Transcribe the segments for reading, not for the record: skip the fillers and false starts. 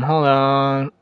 Hold on.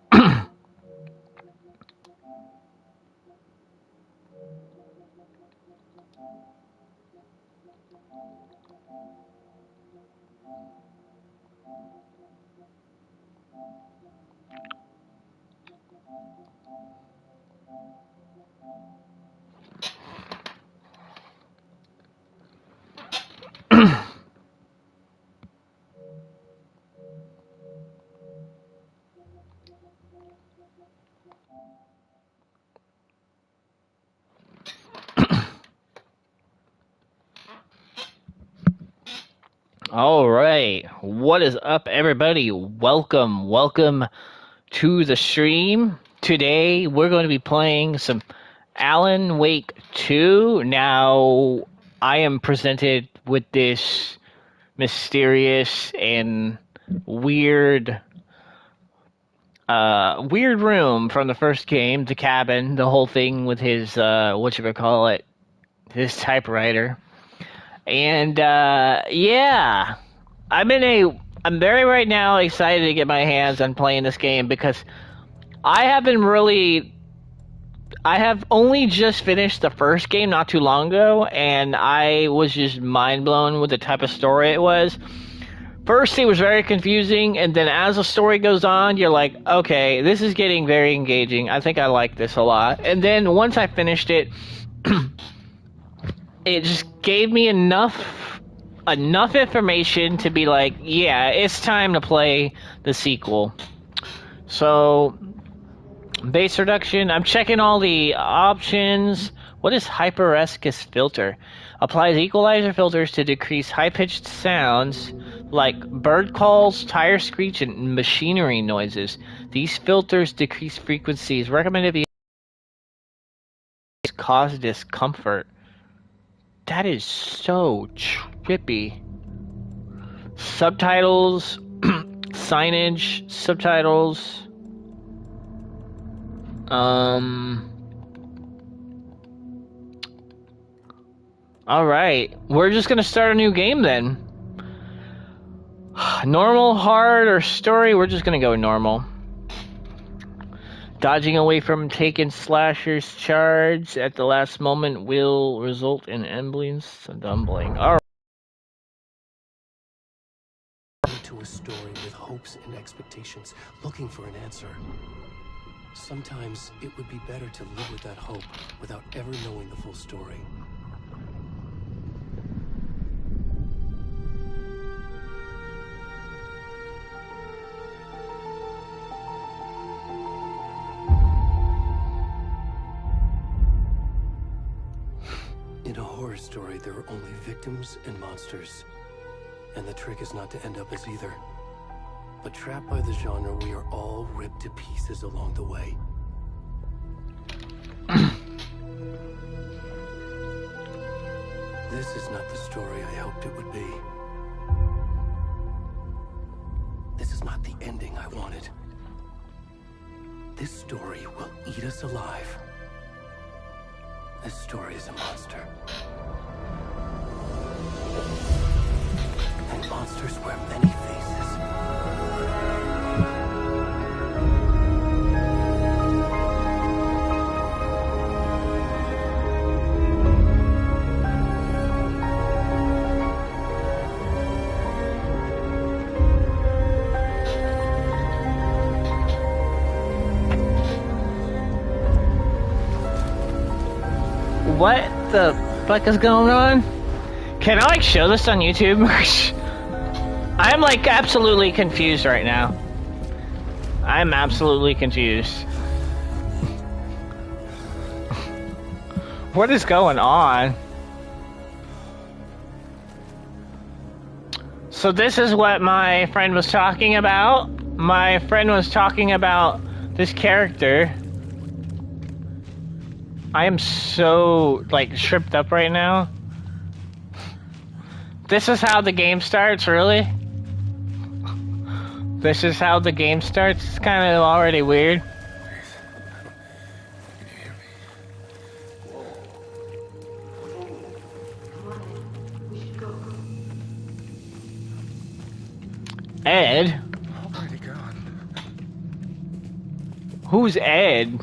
All right. What is up, everybody? Welcome to the stream. Today, we're going to be playing some Alan Wake 2. Now, I am presented with this mysterious and weird weird room from the first game, the cabin, the whole thing with his whatchamacallit, his typewriter. And yeah, I'm very right now excited to get my hands on playing this game because I have only just finished the first game not too long ago, and I was just mind blown with the type of story it was. First, it was very confusing, and then as the story goes on, you're like, okay, this is getting very engaging. I think I like this a lot. And then once I finished it, it just gave me enough information to be like, yeah, it's time to play the sequel. So, base reduction, I'm checking all the options. What is HyperEscus filter? Applies equalizer filters to decrease high-pitched sounds like bird calls, tire screech, and machinery noises. These filters decrease frequencies recommended to cause discomfort. That is so trippy. Subtitles, signage, subtitles. Alright, we're just gonna start a new game then. Normal, hard, or story? We're just gonna go normal. Dodging away from taken slasher's charge at the last moment will result in emblems stumbling. Alright. To a story with hopes and expectations, looking for an answer. Sometimes it would be better to live with that hope without ever knowing the full story. In a horror story, there are only victims and monsters. And the trick is not to end up as either. But trapped by the genre, we are all ripped to pieces along the way. This is not the story I hoped it would be. This is not the ending I wanted. This story will eat us alive. This story is a monster. And monsters wear many faces. What the fuck is going on? Can I like show this on YouTube? I'm like absolutely confused right now. I'm absolutely confused. What is going on? So this is what my friend was talking about. My friend was talking about this character. I am so like tripped up right now. This is how the game starts, really? This is how the game starts? It's kind of already weird. Ed? Already gone. Who's Ed?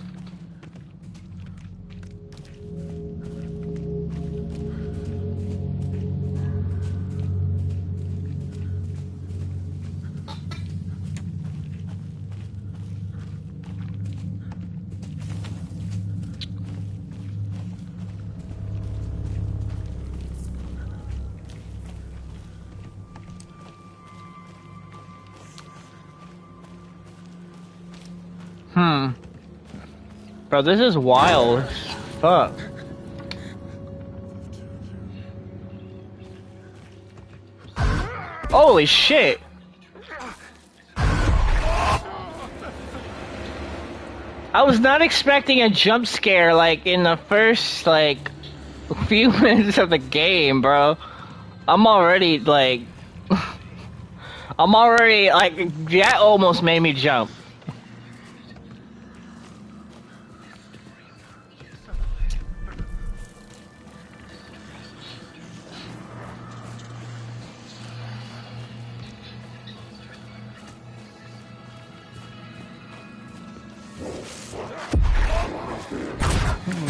Bro, this is wild as fuck. Holy shit! I was not expecting a jump scare like in the first like few minutes of the game, bro. I'm already like that almost made me jump.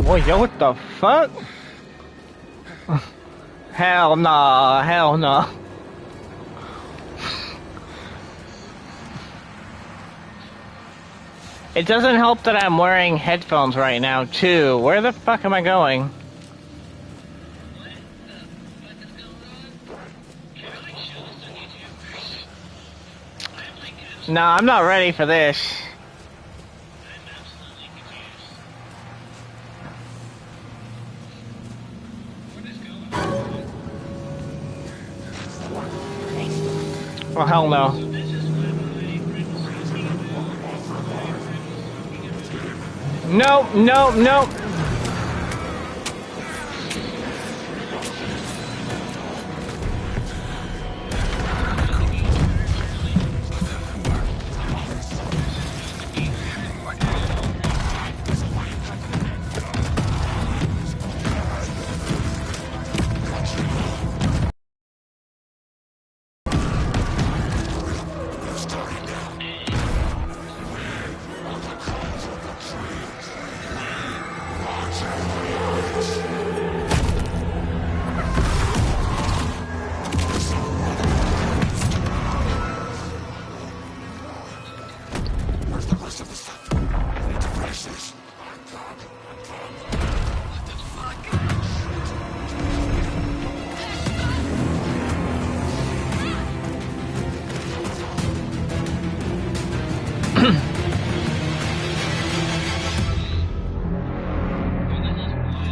Boy, yo, what the fuck? Hell nah, hell nah. It doesn't help that I'm wearing headphones right now, too. Where the fuck am I going? No, I'm not ready for this. Oh, hell no. Nope, nope, nope.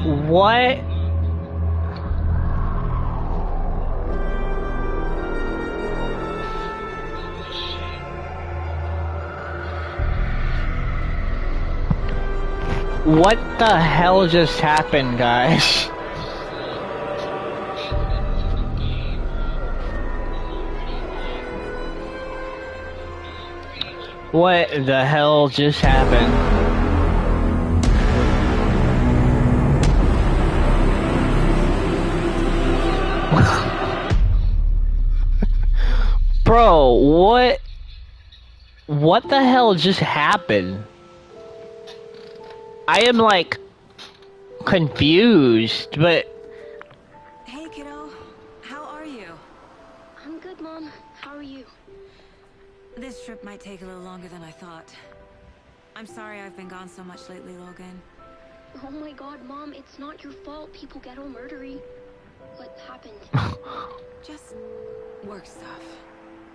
What? What the hell just happened, guys? What the hell just happened? Bro, what the hell just happened? I am like confused, but Hey kiddo, how are you? I'm good, Mom. How are you? This trip might take a little longer than I thought. I'm sorry I've been gone so much lately, Logan. Oh my god, Mom, it's not your fault people get all murdery. What happened? Just work stuff.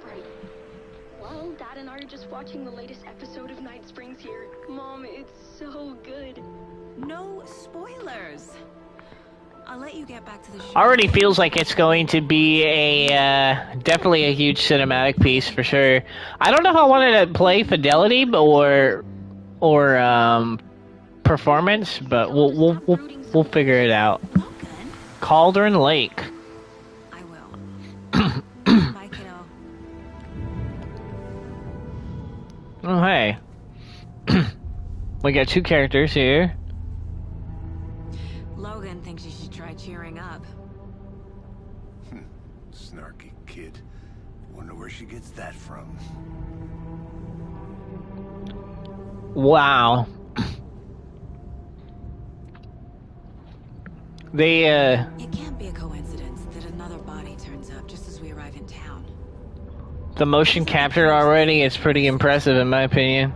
Right. Well, Dad and I are just watching the latest episode of Night Springs here. Mom, it's so good. No spoilers. I'll let you get back to the show. already feels like it's going to be a definitely a huge cinematic piece for sure. I don't know if I wanted to play fidelity or performance, but we'll figure it out. Logan, Cauldron Lake. I will. We got two characters here. Logan thinks you should try cheering up. Snarky kid. Wonder where she gets that from. Wow. They, It can't be a coincidence that another body turns up just as we arrive in town. the motion capture already is pretty impressive in my opinion.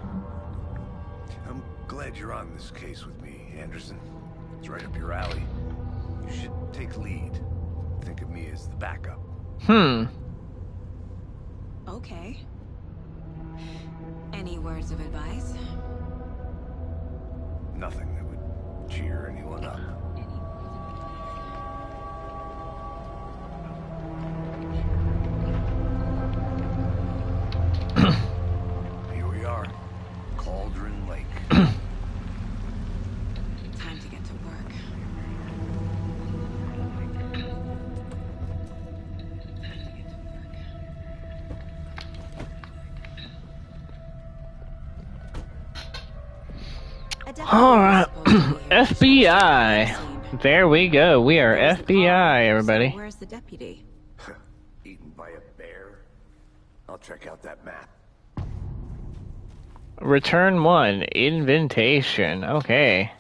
I'm glad you're on this case with me, Anderson. It's right up your alley. You should take lead. Think of me as the backup. Okay. Any words of advice? Nothing that would cheer anyone up. Here we are. Cauldron Lake. Time to get to work. Alright. FBI. There we go. We are FBI, everybody. So where's the deputy? Eaten by a bear? I'll check out that map. Return 1. Invitation. Okay.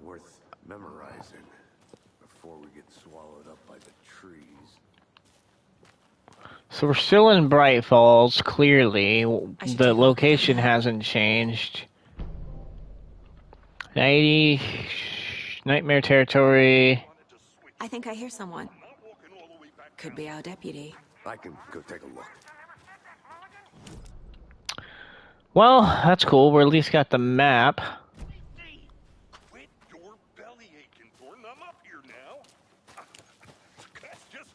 Worth memorizing before we get swallowed up by the trees. So we're still in Bright Falls, clearly. The location hasn't changed. 90... Nightmare Territory. I think I hear someone. Could be our deputy. I can go take a look. Well, that's cool. We at least got the map. Quit your belly aching, Thornton. I'm up here now. That's just...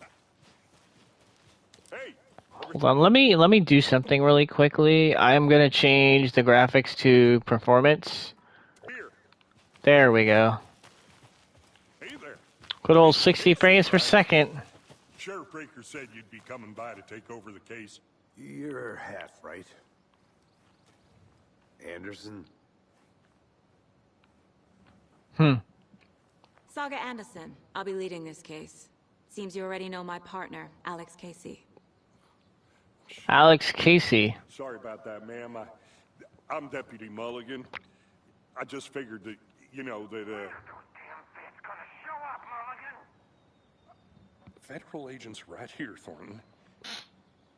Hey! Hold on, let me do something really quickly. I'm gonna change the graphics to performance. Here. There we go. Hey there. Good old 60 frames per second. Sheriff Breaker said you'd be coming by to take over the case. You're half right. Anderson? Saga Anderson. I'll be leading this case. Seems you already know my partner, Alex Casey. Alex Casey. Sorry about that, ma'am. I'm Deputy Mulligan. I just figured that, you know, that, Federal agents right here, Thornton.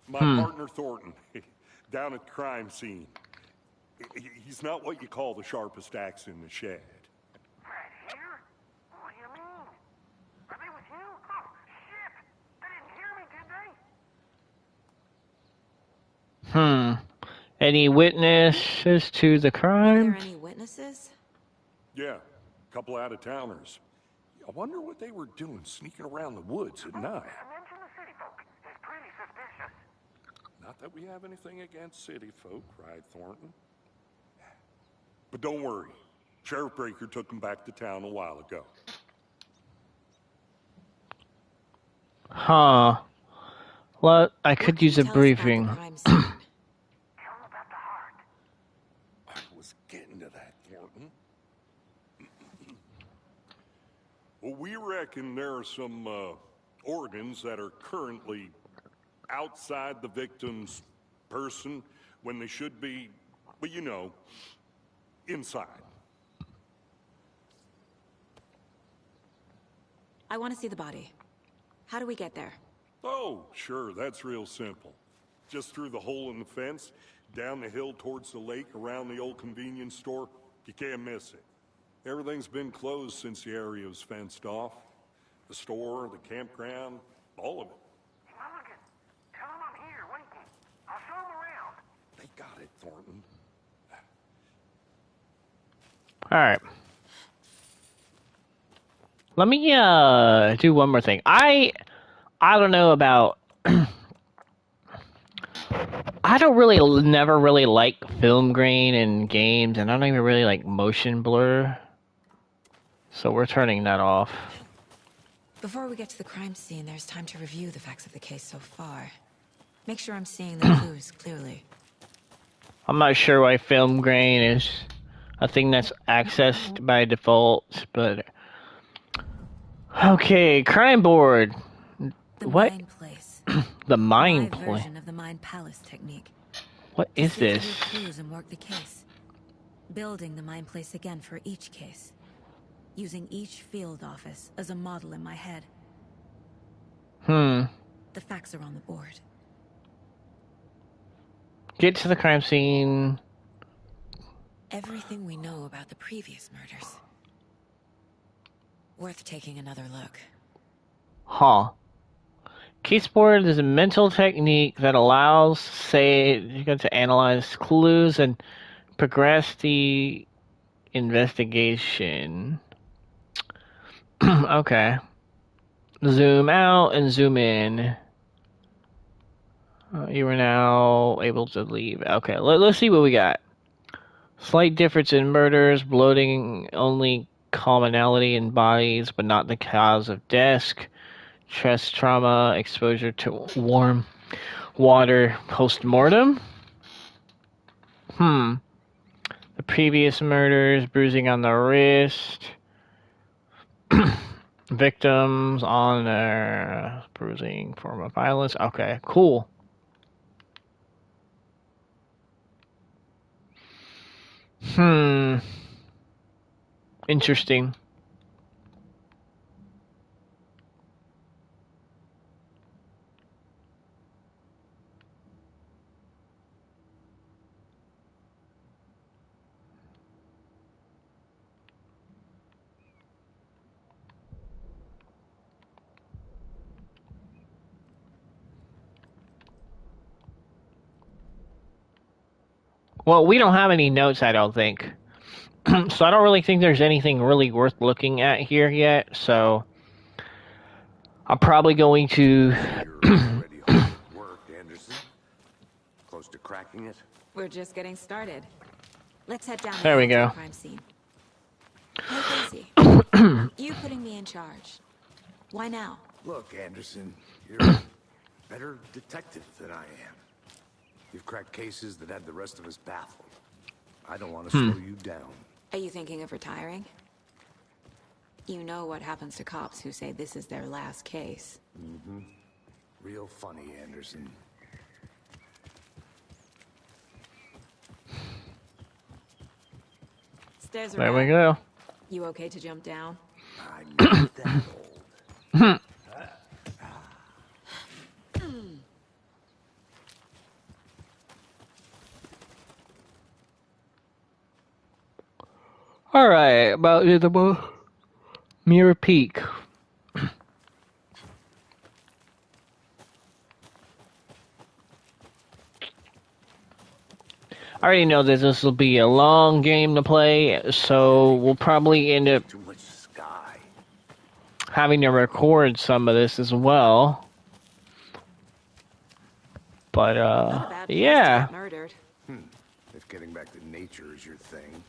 My partner, Thornton, down at the crime scene. He's not what you call the sharpest axe in the shed. Right here? What do you mean? Are they with you? Oh, shit! They didn't hear me, did they? Any witnesses to the Are crime? there any witnesses? Yeah, a couple out-of-towners. I wonder what they were doing sneaking around the woods at night. Mention the city folk. It's pretty suspicious. Not that we have anything against city folk, cried Thornton. But don't worry. Sheriff Breaker took them back to town a while ago. Huh. Well, I could use a Tell us about the briefing. crime scene. Tell them about the heart. I was getting to that, Thornton. Well, we reckon there are some organs that are currently outside the victim's person when they should be, well, you know, inside. I want to see the body. How do we get there? Oh, sure, that's real simple. Just through the hole in the fence, down the hill towards the lake, around the old convenience store. You can't miss it. Everything's been closed since the area was fenced off. The store, the campground, all of it. Mulligan, tell them I'm here, waiting. I'll show them around. They got it, Thornton. Alright. Let me do one more thing. I don't know about I don't really never really like film grain in games, and I don't even really like motion blur. So we're turning that off. Before we get to the crime scene, there's time to review the facts of the case so far. Make sure I'm seeing the clues clearly. I'm not sure why film grain is a thing that's accessed by default, but okay, crime board. The What? Mind Place. The My mind play. version of the Mind Palace technique. What To is sift this? through clues and work the case. Building the Mind Place again for each case. Using each field office as a model in my head. Hmm. The facts are on the board. Get to the crime scene. Everything we know about the previous murders. Worth taking another look. Huh. Case board is a mental technique that allows, say, you got to analyze clues and progress the investigation. Okay. Zoom out and zoom in. You are now able to leave. Okay, let's see what we got. Slight difference in murders, bloating, only commonality in bodies, but not the cause of death. Chest trauma, exposure to warm water post-mortem. The previous murders, bruising on the wrist. Victims on their bruising, form of violence. Okay, cool. Interesting. Well, we don't have any notes, I don't think. So I don't really think there's anything really worth looking at here yet, so I'm probably going to... You're already hard at work, Anderson. Close to cracking it? We're just getting started. Let's head down There we to the go. crime scene. Hey, you putting me in charge. Why now? Look, Anderson, you're a better detective than I am. You've cracked cases that had the rest of us baffled. I don't want to slow you down. Are you thinking of retiring? You know what happens to cops who say this is their last case. Real funny, Anderson. Stairs are There we out. go. You okay to jump down? I'm not that old. Alright, about the Mirror Peak. I already know that this will be a long game to play, so we'll probably end up Too much sky. having to record some of this as well. But, Not a bad place to yeah. get murdered. If getting back to nature is your thing.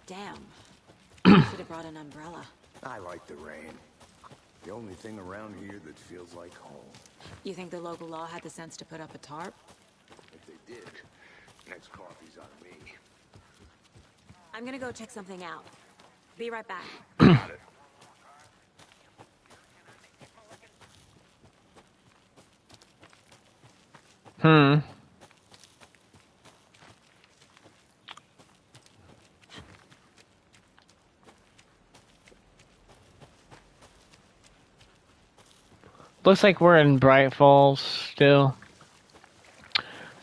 Damn. Should have brought an umbrella. I like the rain. The only thing around here that feels like home. You think the local law had the sense to put up a tarp? If they did, next coffee's on me. I'm gonna go check something out. Be right back. Got it. Looks like we're in Bright Falls still.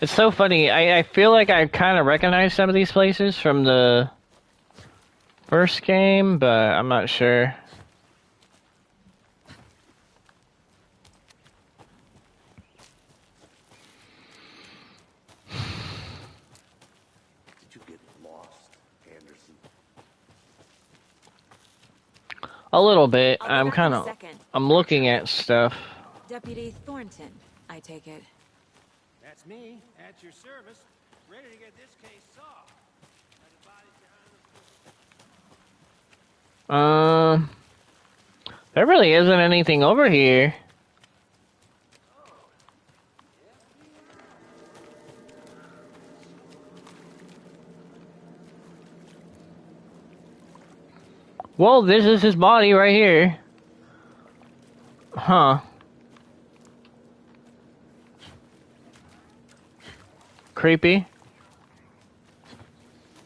It's so funny. I feel like I kind of recognize some of these places from the first game, but I'm not sure. Did you get lost, Anderson? A little bit. I'll be I'm back in kind a of... second. I'm looking at stuff. Deputy Thornton, I take it. That's me, at your service, ready to get this case solved. There really isn't anything over here. Well, this is his body right here. Huh. Creepy.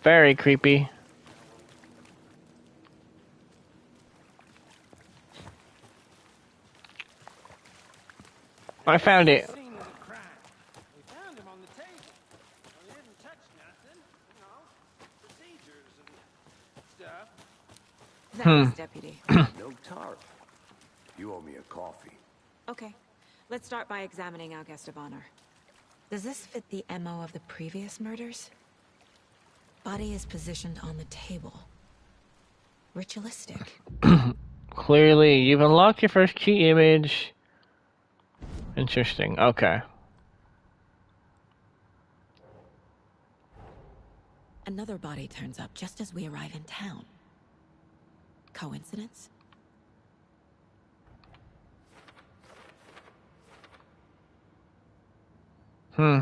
Very creepy. I found it. Scene of the crime. We found him on the table. We didn't touch nothing. You know, procedures and stuff. Thanks, Deputy. No tarp. You owe me a coffee. Okay, let's start by examining our guest of honor. Does this fit the MO of the previous murders? Body is positioned on the table. Ritualistic. Clearly, you've unlocked your first key image. Interesting. Okay. Another body turns up just as we arrive in town. Coincidence? Hmm.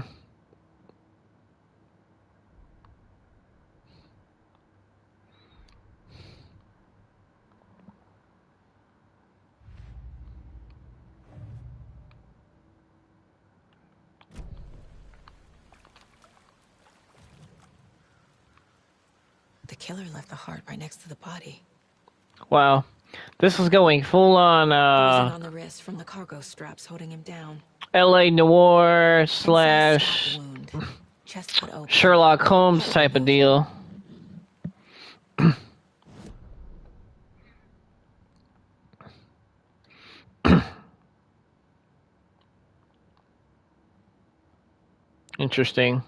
The killer left the heart right next to the body. Wow. This is going full on, Bruising on the wrist from the cargo straps holding him down. LA Noir Inside slash stab wound. Chest cut open. Sherlock Holmes type of deal. Interesting.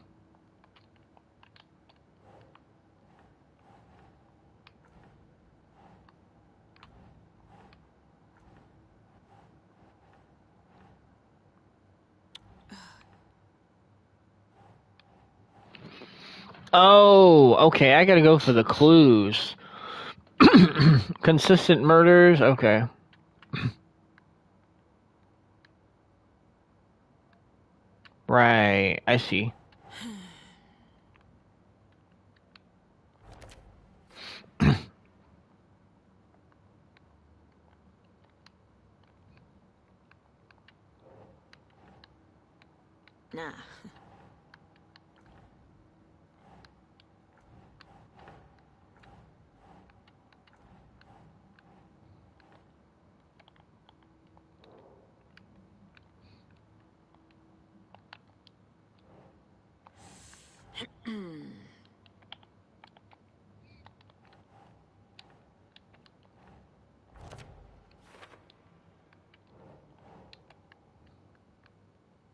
Oh, okay. I gotta go for the clues. Consistent murders. Okay. Right. I see. Nah.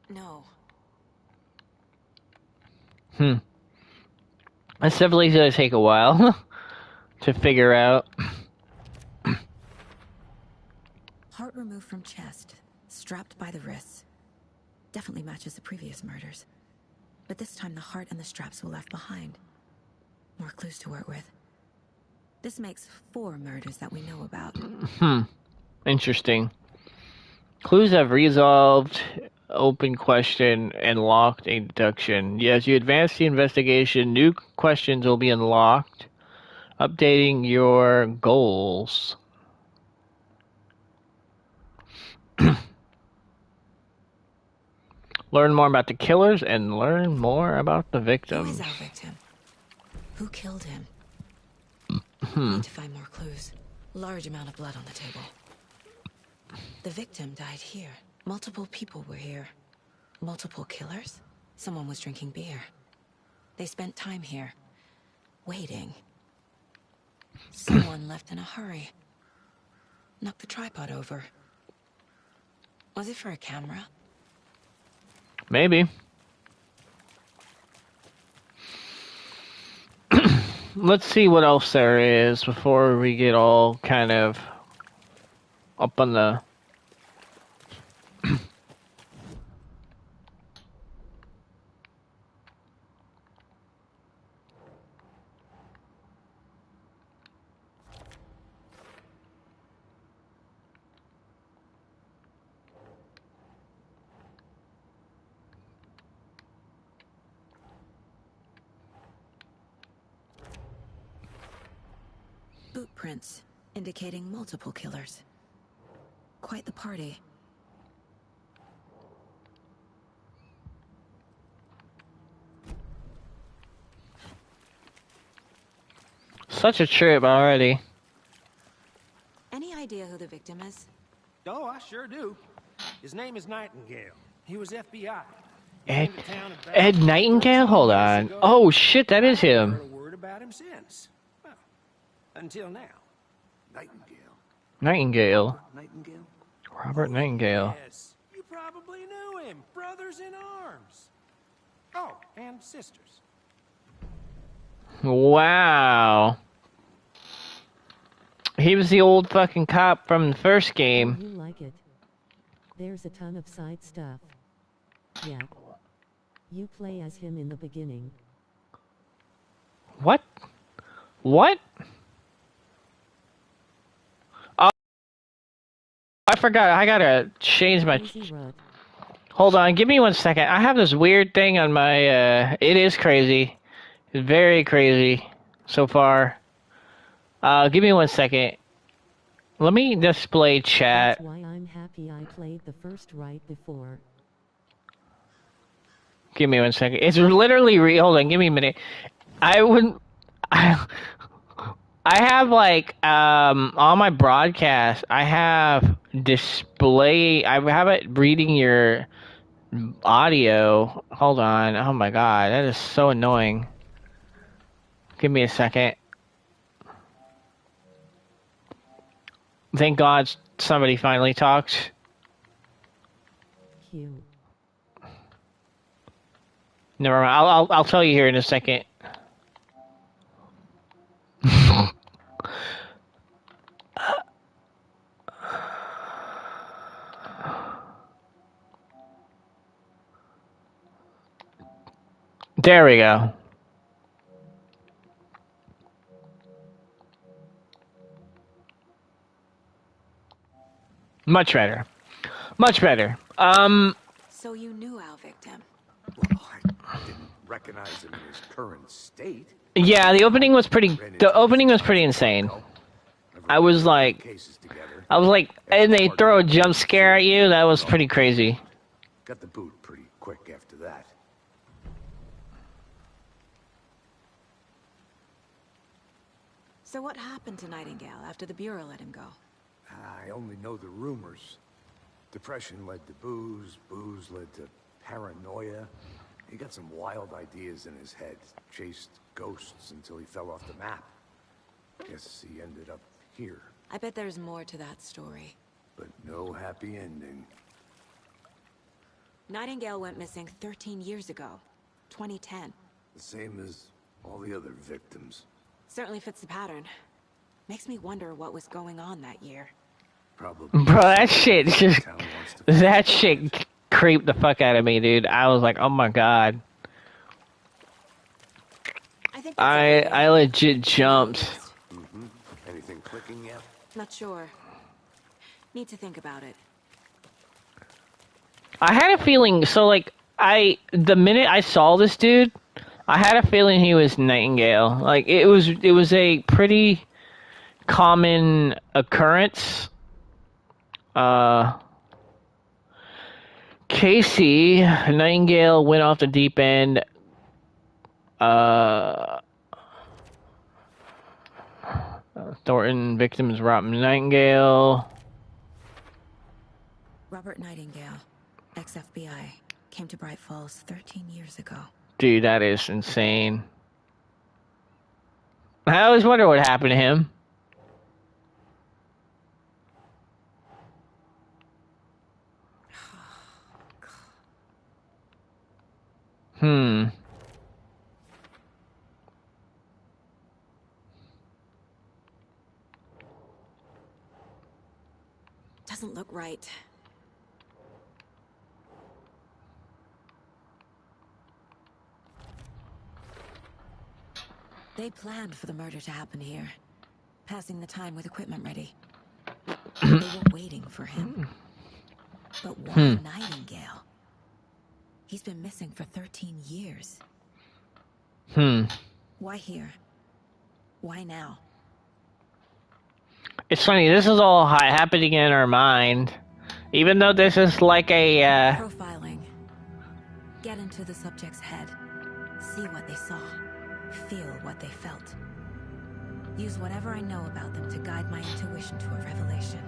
No. That's definitely gonna take a while to figure out. Heart removed from chest, strapped by the wrists. Definitely matches the previous murders. But this time the heart and the straps were left behind. More clues to work with. This makes 4 murders that we know about. Interesting. Clues have resolved open question and locked a deduction. As you advance the investigation, new questions will be unlocked, updating your goals. Learn more about the killers and learn more about the Who victims. is our victim? Who killed him? Need to find more clues. Large amount of blood on the table. The victim died here. Multiple people were here. Multiple killers? Someone was drinking beer. They spent time here. Waiting. Someone left in a hurry. Knocked the tripod over. Was it for a camera? Maybe. Let's see what else there is before we get all kind of up on the... Boot prints. indicating multiple killers. Quite the party. Such a trip already. Any idea who the victim is? Oh, I sure do. His name is Nightingale. He was FBI. He Ed, came to town about Ed Nightingale? 13 Hold years on. ago. Oh shit, that is I haven't him. heard a word about him since. Well, until now. Nightingale. Nightingale. Nightingale? Robert Nightingale. Yes, you probably knew him. Brothers in arms. Oh, and sisters. Wow. He was the old fucking cop from the first game. You like it. There's a ton of side stuff. Yeah. You play as him in the beginning. What? What? Oh, I forgot. I gotta change my... Easy Rut. Hold on, give me 1 second. I have this weird thing on my, it is crazy. It's very crazy so far. Give me 1 second. Let me display chat. That's why I'm happy I played the first right before. Give me 1 second. It's literally hold on, give me a minute. I wouldn't... I have, like, on my broadcast, I have display... I have it reading your audio. Hold on. Oh my god, that is so annoying. Give me a second. Thank God somebody finally talked. Hugh. Never mind. I'll tell you here in a second. There we go. Much better. Much better. So you knew our victim. Well, I didn't recognize him in his current state. Yeah, the opening was pretty insane. I was like, and they throw a jump scare at you. That was pretty crazy. Got the boot pretty quick after that. So what happened to Nightingale after the Bureau let him go? I only know the rumors. Depression led to booze, booze led to paranoia. He got some wild ideas in his head, chased ghosts until he fell off the map. Guess he ended up here, I bet there's more to that story. but no happy ending. Nightingale went missing 13 years ago. 2010. The same as all the other victims. Certainly fits the pattern. Makes me wonder what was going on that year. Probably. Bro, that shit just... That shit creeped the fuck out of me, dude. I was like, oh my god. I legit jumped. Anything clicking yet? Not sure. Need to think about it. I had a feeling, so like, the minute I saw this dude, I had a feeling he was Nightingale. Like, it was a pretty common occurrence. Casey, Nightingale went off the deep end. Thornton, victims Robert Nightingale. Robert Nightingale, ex-FBI, came to Bright Falls 13 years ago. Dude, that is insane. I always wonder what happened to him. Doesn't look right. They planned for the murder to happen here, passing the time with equipment ready. They were waiting for him. But why Nightingale? He's been missing for 13 years. Why here? Why now? It's funny, this is all happening in our mind. Even though this is like a, Profiling. Get into the subject's head. See what they saw. Feel what they felt. Use whatever I know about them to guide my intuition to a revelation.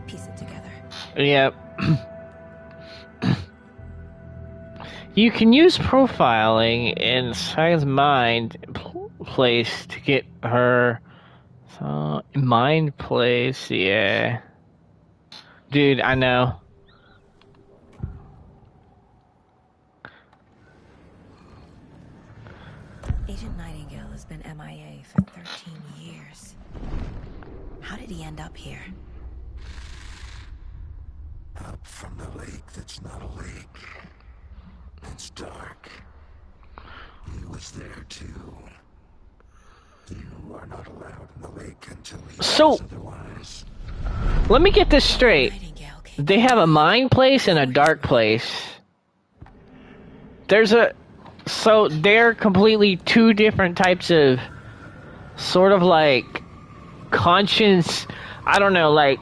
Piece it together. yeah. You can use profiling in Sai's mind place to get her mind place, yeah. Dude, I know. Agent Nightingale has been MIA for 13 years. How did he end up here? Up from the lake that's not a lake. It's dark. He was there too. You are not allowed in the lake until he says otherwise. Let me get this straight. They have a mind place and a dark place. So they're completely two different types of sort of like conscience, I don't know, like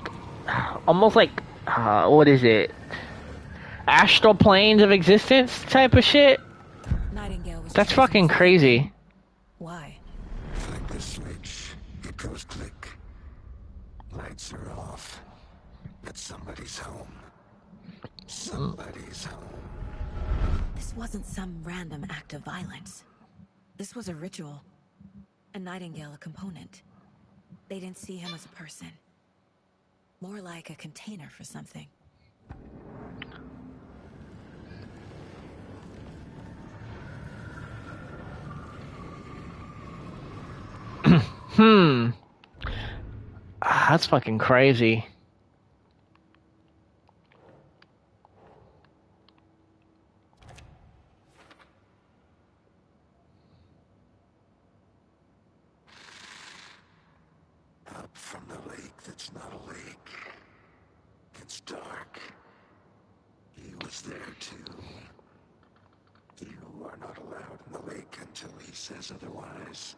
almost like what is it? Astral planes of existence type of shit? Nightingale was That's fucking crazy. Why? Flick the switch. It goes click. Lights are off. But somebody's home. Somebody's home. This wasn't some random act of violence. This was a ritual. A Nightingale a component. They didn't see him as a person. More like a container for something. That's fucking crazy. Up from the lake that's not a lake. It's dark. He was there too. You are not allowed in the lake until he says otherwise.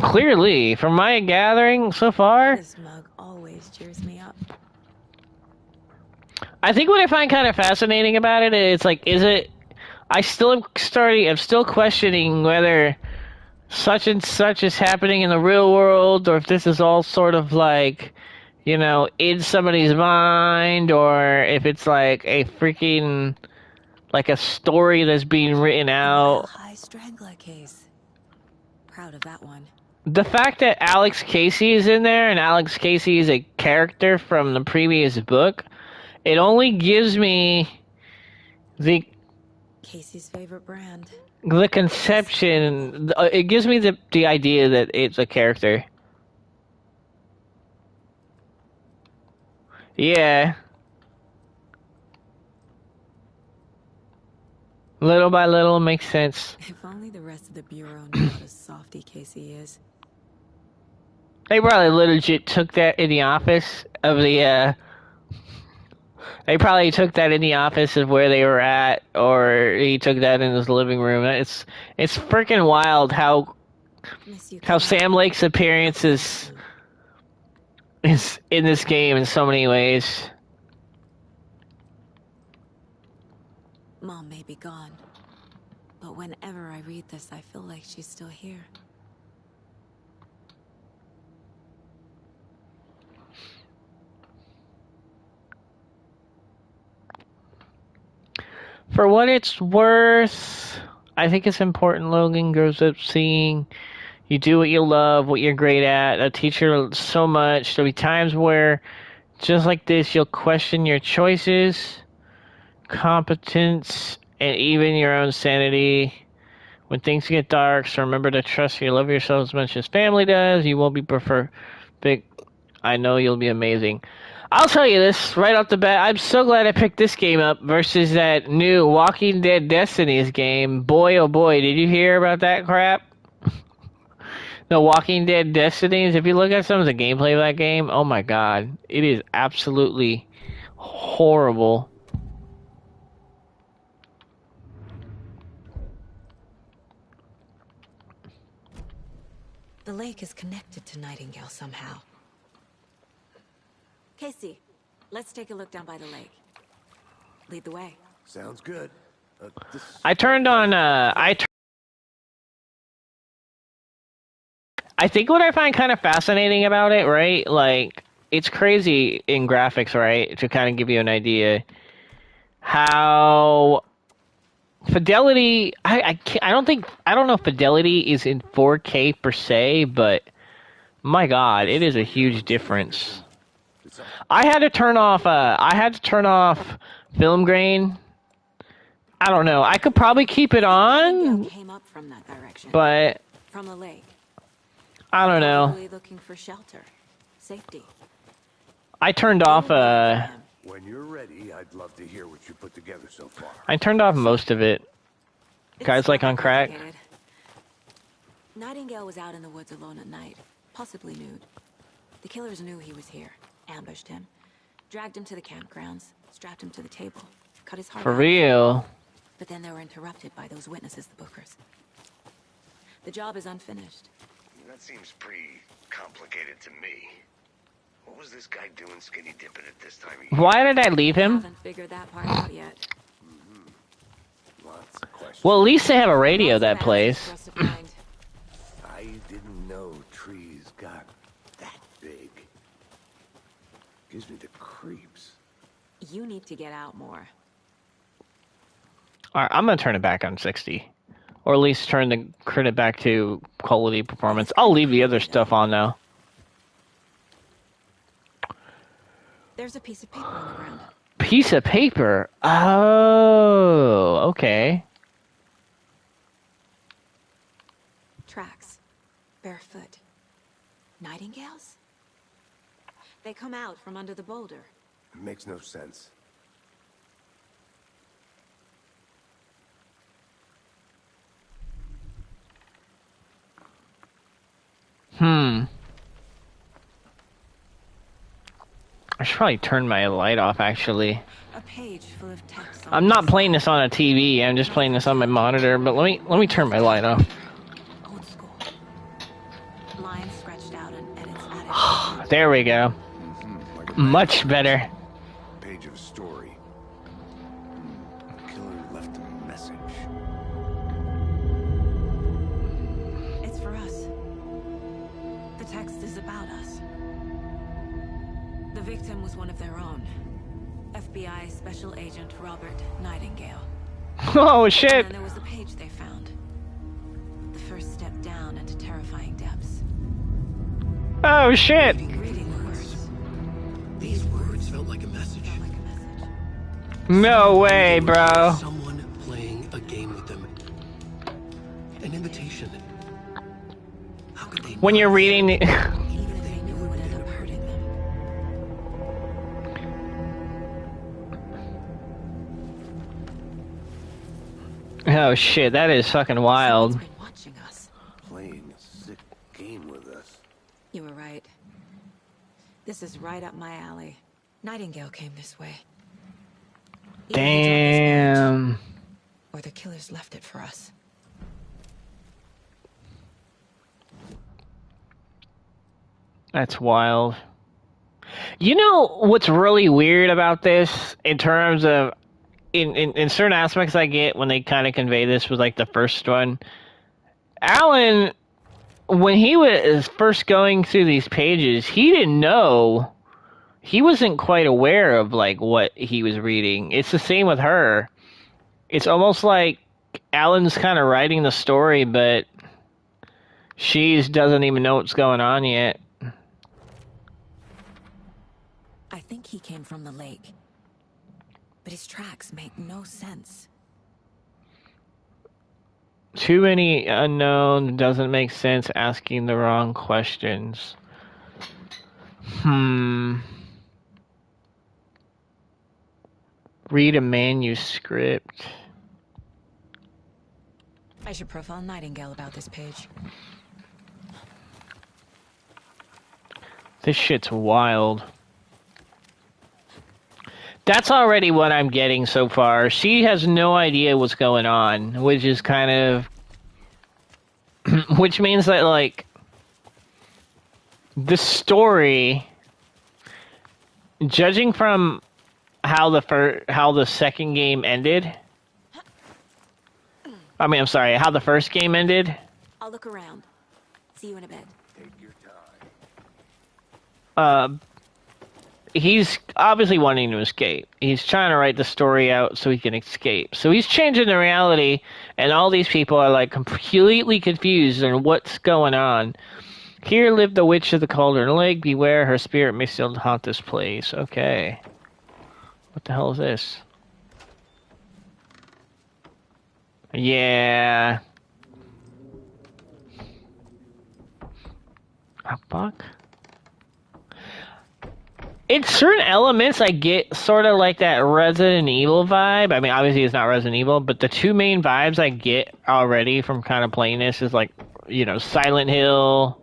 Clearly, from my gathering so far, This mug always cheers me up. I think what I find kind of fascinating about it is like, I'm still questioning whether such and such is happening in the real world, or if this is all sort of like, you know, in somebody's mind, or if it's like a freaking, like a story that's being written out. High Strangler case. Proud of that one. The fact that Alex Casey is in there, and Alex Casey is a character from the previous book, it only gives me Casey's favorite brand. the conception, it gives me the idea that it's a character. Yeah. Little by little makes sense. If only the rest of the Bureau knew what a softy Casey is. They probably legit took that in the office of the, they probably took that in the office of where they were at, or he took that in his living room. It's freaking wild how Sam Lake's appearance is in this game in so many ways. Mom may be gone, but whenever I read this, I feel like she's still here. For what it's worth, I think it's important Logan grows up seeing you do what you love, what you're great at. A teacher so much. There'll be times where, just like this, you'll question your choices, competence, and even your own sanity. When things get dark, so remember to trust you love yourself as much as family does. You won't be perfect. I know you'll be amazing. I'll tell you this right off the bat. I'm so glad I picked this game up versus that new Walking Dead Destinies game. Boy, oh boy, did you hear about that crap? The Walking Dead Destinies, if you look at some of the gameplay of that game, oh my god. It is absolutely horrible. The lake is connected to Nightingale somehow. Casey, let's take a look down by the lake. Lead the way. Sounds good. I turned on, I think what I find kind of fascinating about it, right? Like, it's crazy in graphics, right? To kind of give you an idea. How fidelity, I don't know if fidelity is in 4K per se, but my God, it is a huge difference. I had to turn off film grain. I don't know. I could probably keep it on, Came up from that direction. but From the lake. I don't know. Probably looking for shelter, safety. I turned off When you're ready, I'd love to hear what you put together so far. I turned off most of it. Guys It's like not on crack. complicated. Nightingale was out in the woods alone at night, possibly nude. The killers knew he was here, ambushed him, dragged him to the campgrounds, strapped him to the table, cut his heart For out. real. But then they were interrupted by those witnesses, the Bookers. The job is unfinished. That seems pretty complicated to me. What was this guy doing skinny dipping at this time of year? Why did I leave him? Haven't figured that part out yet. Lots of questions. Well, at least they have a radio Lots of that answers plays. for us to find. I didn't know trees got that big. Gives me the creeps. You need to get out more. Alright, I'm gonna turn it back on 60. Or at least turn it back to quality performance. I'll leave the other stuff on now. There's a piece of paper on the ground. Piece of paper? Oh, okay. Tracks. Barefoot. Nightingales? They come out from under the boulder. It makes no sense. I should probably turn my light off, actually. A page full of text. I'm not playing this on a TV, I'm just playing this on my monitor, but let me turn my light off. Old school. Lines scratched out and edits added. There we go. Like a Much better. page of a story. The killer left a message. It's for us. The text is about us. The victim was one of their own. FBI Special Agent Robert Nightingale. Oh, shit. And then there was the page they found. The first step down into terrifying depths. Oh, shit. Reading the words. These words felt like a message. Felt like a message. No way, bro. Someone playing a game with them. An invitation. How could they When you're reading the... Even if they knew it would end up hurting them. Oh, shit, that is fucking wild. Someone's been watching us. Playing a sick game with us. You were right. This is right up my alley. Nightingale came this way. Either he dropped this page, Damn. or the killers left it for us. That's wild. You know what's really weird about this in terms of in certain aspects I get when they kind of convey this with like the first one. Alan, when he was first going through these pages, he didn't know. He wasn't quite aware of like what he was reading. It's the same with her. It's almost like Alan's kind of writing the story, but she doesn't even know what's going on yet. I think he came from the lake. But his tracks make no sense. Too many unknown, doesn't make sense, asking the wrong questions. Read a manuscript. I should profile Nightingale about this page. This shit's wild. That's already what I'm getting so far. She has no idea what's going on, which is kind of... which means that, like, the story, judging from how the second game ended. I mean, I'm sorry, how the first game ended. I'll look around. See you in a bit. Take your time. He's obviously wanting to escape. He's trying to write the story out so he can escape. So he's changing the reality, and all these people are like completely confused on what's going on. Here lived the witch of the Cauldron Lake. Beware, her spirit may still haunt this place. Okay. What the hell is this? Yeah. A fuck? In certain elements, I get sort of like that Resident Evil vibe. I mean, obviously it's not Resident Evil, but the two main vibes I get already from kind of playing this is like, you know, Silent Hill.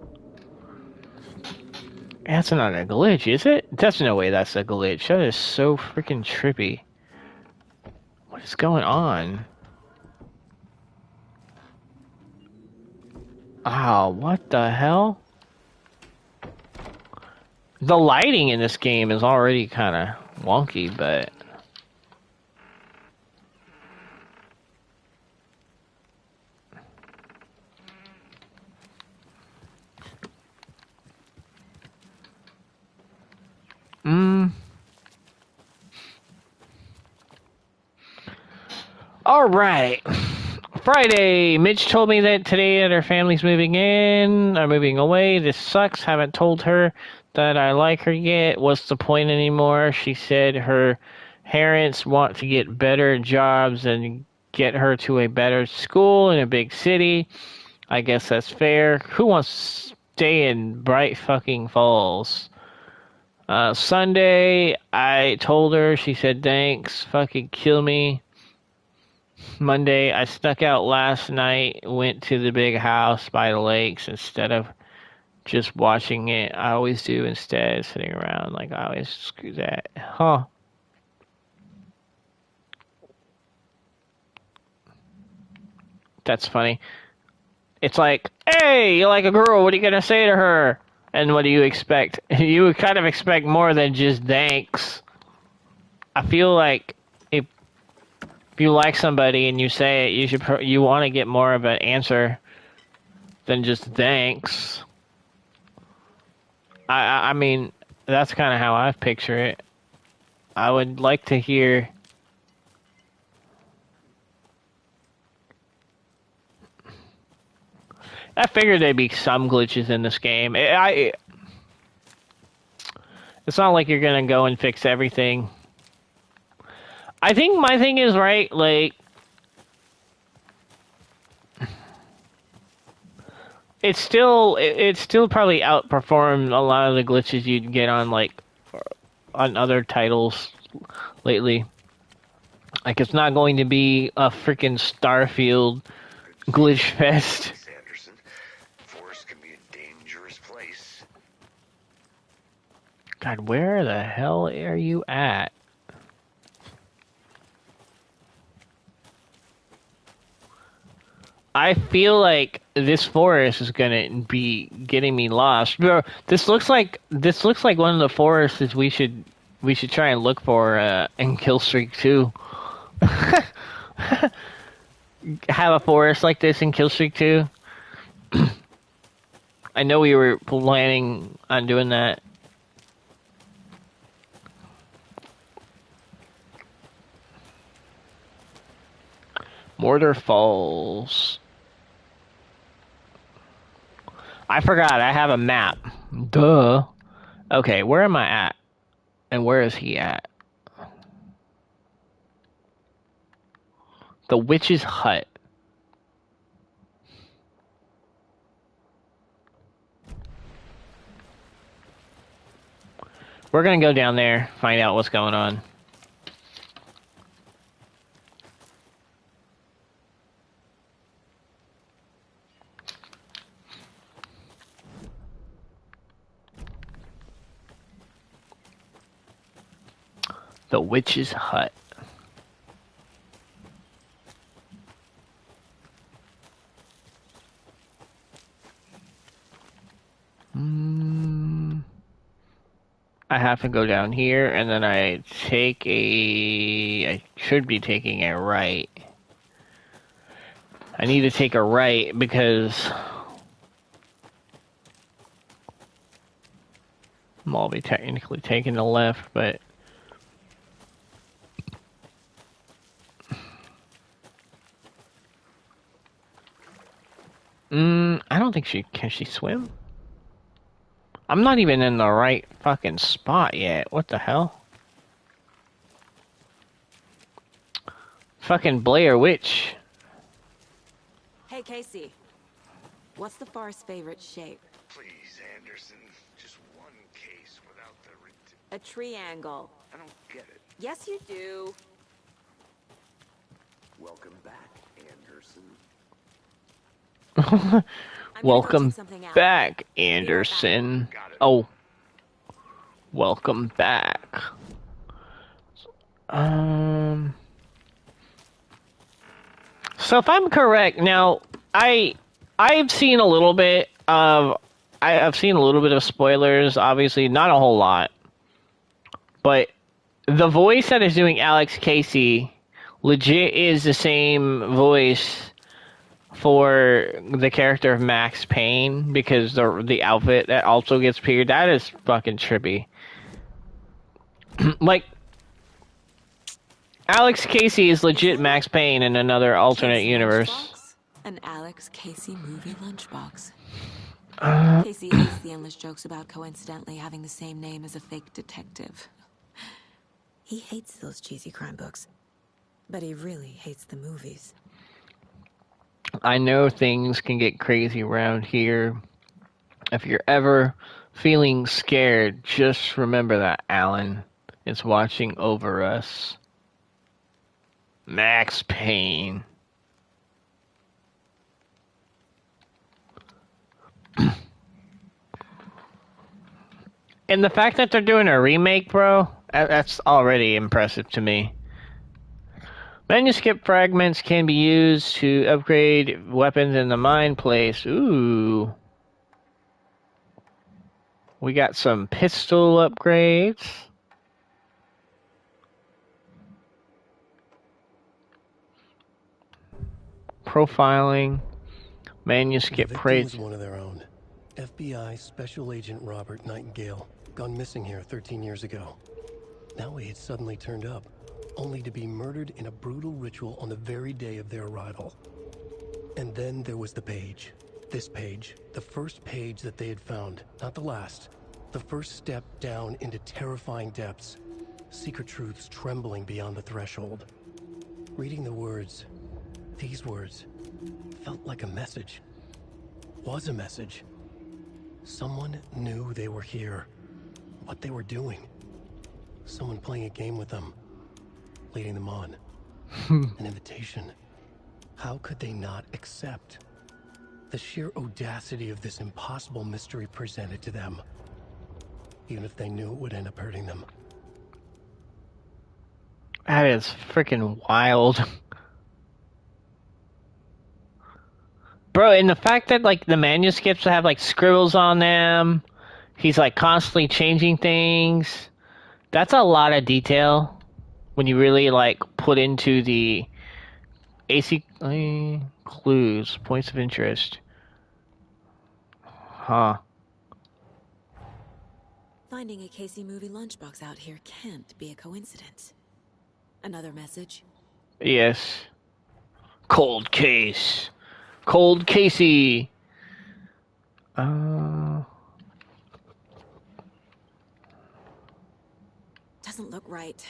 That's not a glitch, is it? There's no way that's a glitch. That is so freaking trippy. What is going on? Oh, what the hell? The lighting in this game is already kind of wonky, but... Alright. Friday. Mitch told me that today that her family's moving in, or moving away. This sucks. Haven't told her that I like her yet. What's the point anymore? She said her parents want to get better jobs and get her to a better school in a big city. I guess that's fair. Who wants to stay in Bright fucking Falls? Sunday, I told her. She said thanks. Fucking kill me. Monday, I snuck out last night, went to the big house by the lakes instead of just watching it. I always do instead, sitting around like I always screw that. Huh. That's funny. It's like, hey, you like a girl, what are you going to say to her? And what do you expect? You would kind of expect more than just thanks. I feel like if you like somebody and you say it, you want to get more of an answer than just thanks. I mean, that's kind of how I picture it. I would like to hear... I figured there'd be some glitches in this game. It's not like you're gonna go and fix everything. I think my thing is right, like... It's still probably outperformed a lot of the glitches you'd get on, like, on other titles lately. Like, it's not going to be a freaking Starfield glitch fest. Sanderson, forest can be a dangerous place. God, where the hell are you at? I feel like this forest is gonna be getting me lost. Bro, this looks like one of the forests we should try and look for in Killstreak 2. Have a forest like this in Killstreak 2. I know we were planning on doing that. Mortar Falls. I forgot, I have a map. Duh. Okay, where am I at? And where is he at? The witch's hut. We're gonna go down there, find out what's going on. The witch's hut. have to go down here, and then I should be taking a right. I need to take a right because I'll be technically taking the left, but I don't think can she swim? I'm not even in the right fucking spot yet. What the hell? Fucking Blair Witch. Hey, Casey. What's the far's favorite shape? Please, Anderson. Just one case without the... A triangle. I don't get it. Yes, you do. Welcome back, Anderson. Welcome back, Anderson. Oh. Welcome back. So if I'm correct, now I've seen a little bit of I've seen a little bit of spoilers, obviously not a whole lot. But the voice that is doing Alex Casey legit is the same voice for the character of Max Payne, because the outfit that also gets appeared, that is fucking trippy. Like, Alex Casey is legit Max Payne in another alternate universe. An Alex Casey movie lunchbox. Uh, Casey hates the endless jokes about coincidentally having the same name as a fake detective. He hates those cheesy crime books, but he really hates the movies. I know things can get crazy around here. If you're ever feeling scared, just remember that Alan is watching over us. Max Payne. And the fact that they're doing a remake, bro, that's already impressive to me. Manuscript fragments can be used to upgrade weapons in the mine place. Ooh. We got some pistol upgrades. Profiling. Manuscript was one of their own. FBI Special Agent Robert Nightingale, gone missing here 13 years ago. Now he had suddenly turned up, only to be murdered in a brutal ritual on the very day of their arrival. And then there was the page. This page, the first page that they had found, not the last. The first step down into terrifying depths. Secret truths trembling beyond the threshold. Reading the words, these words, felt like a message. Was a message. Someone knew they were here. What they were doing. Someone playing a game with them. Leading them on. An invitation. How could they not accept? The sheer audacity of this impossible mystery presented to them. Even if they knew it would end up hurting them. That is freaking wild. Bro, and the fact that, like, the manuscripts have, like, scribbles on them, he's, like, constantly changing things, that's a lot of detail when you really, like, put into the AC clues, points of interest. Huh. Finding a Casey movie lunchbox out here can't be a coincidence. Another message? Yes. Cold case. Cold Casey. Doesn't look right.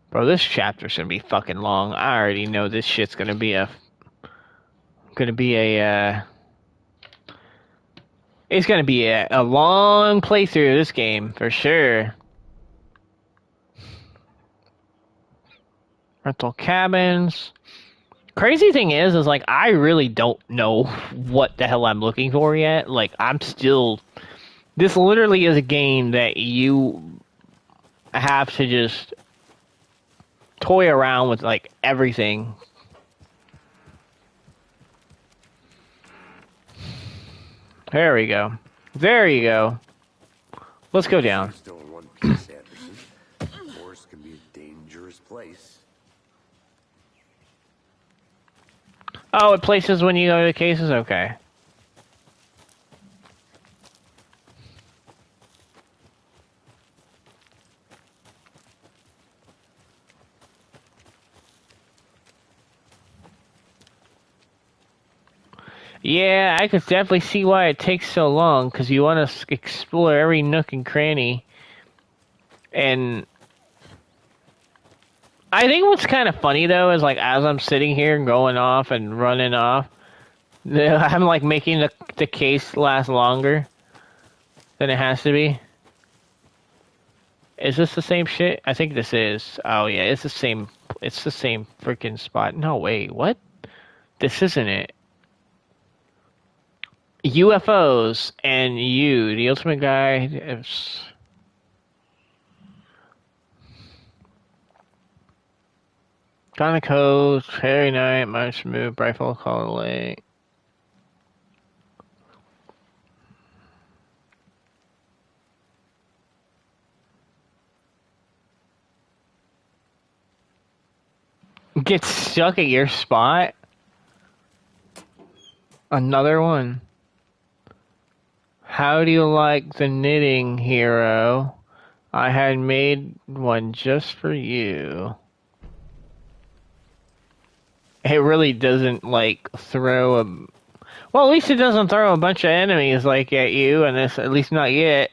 Bro, this chapter's gonna be fucking long. I already know this shit's gonna be a it's gonna be a long playthrough of this game, for sure. Rental cabins. Crazy thing is like I really don't know what the hell I'm looking for yet. Like I'm still. This literally is a game that you have to just toy around with like everything. There we go. There you go. Let's go down. Still in one piece, Anderson. The forest can be a dangerous place. Oh, it places when you go to the cases? Okay. Yeah, I could definitely see why it takes so long, because you want to explore every nook and cranny. And I think what's kind of funny, though, is like as I'm sitting here going off and running off, I'm like making the case last longer than it has to be. Is this the same shit? I think this is. Oh yeah, it's the same freaking spot. No, wait, what? This isn't it. UFOs and you, the ultimate guide. Conoco, Cherry Night, Much Move, Rifle Call Lake. Get stuck at your spot? Another one. How do you like the knitting, hero? I had made one just for you. It really doesn't, like, throw a... Well, at least it doesn't throw a bunch of enemies, like, at you, and this, at least not yet.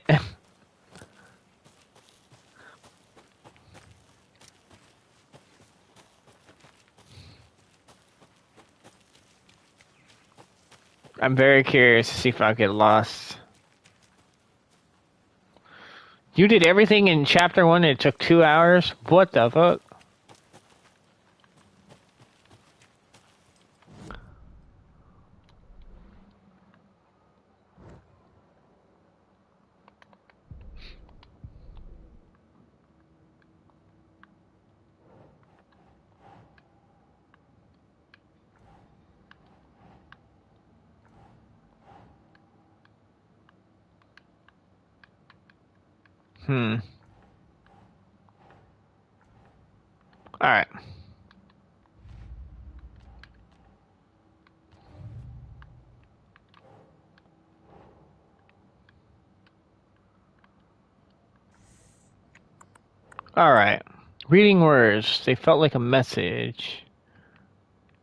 I'm very curious to see if I'll get lost. You did everything in chapter 1 and it took 2 hours? What the fuck? Alright. Alright. Reading words. They felt like a message.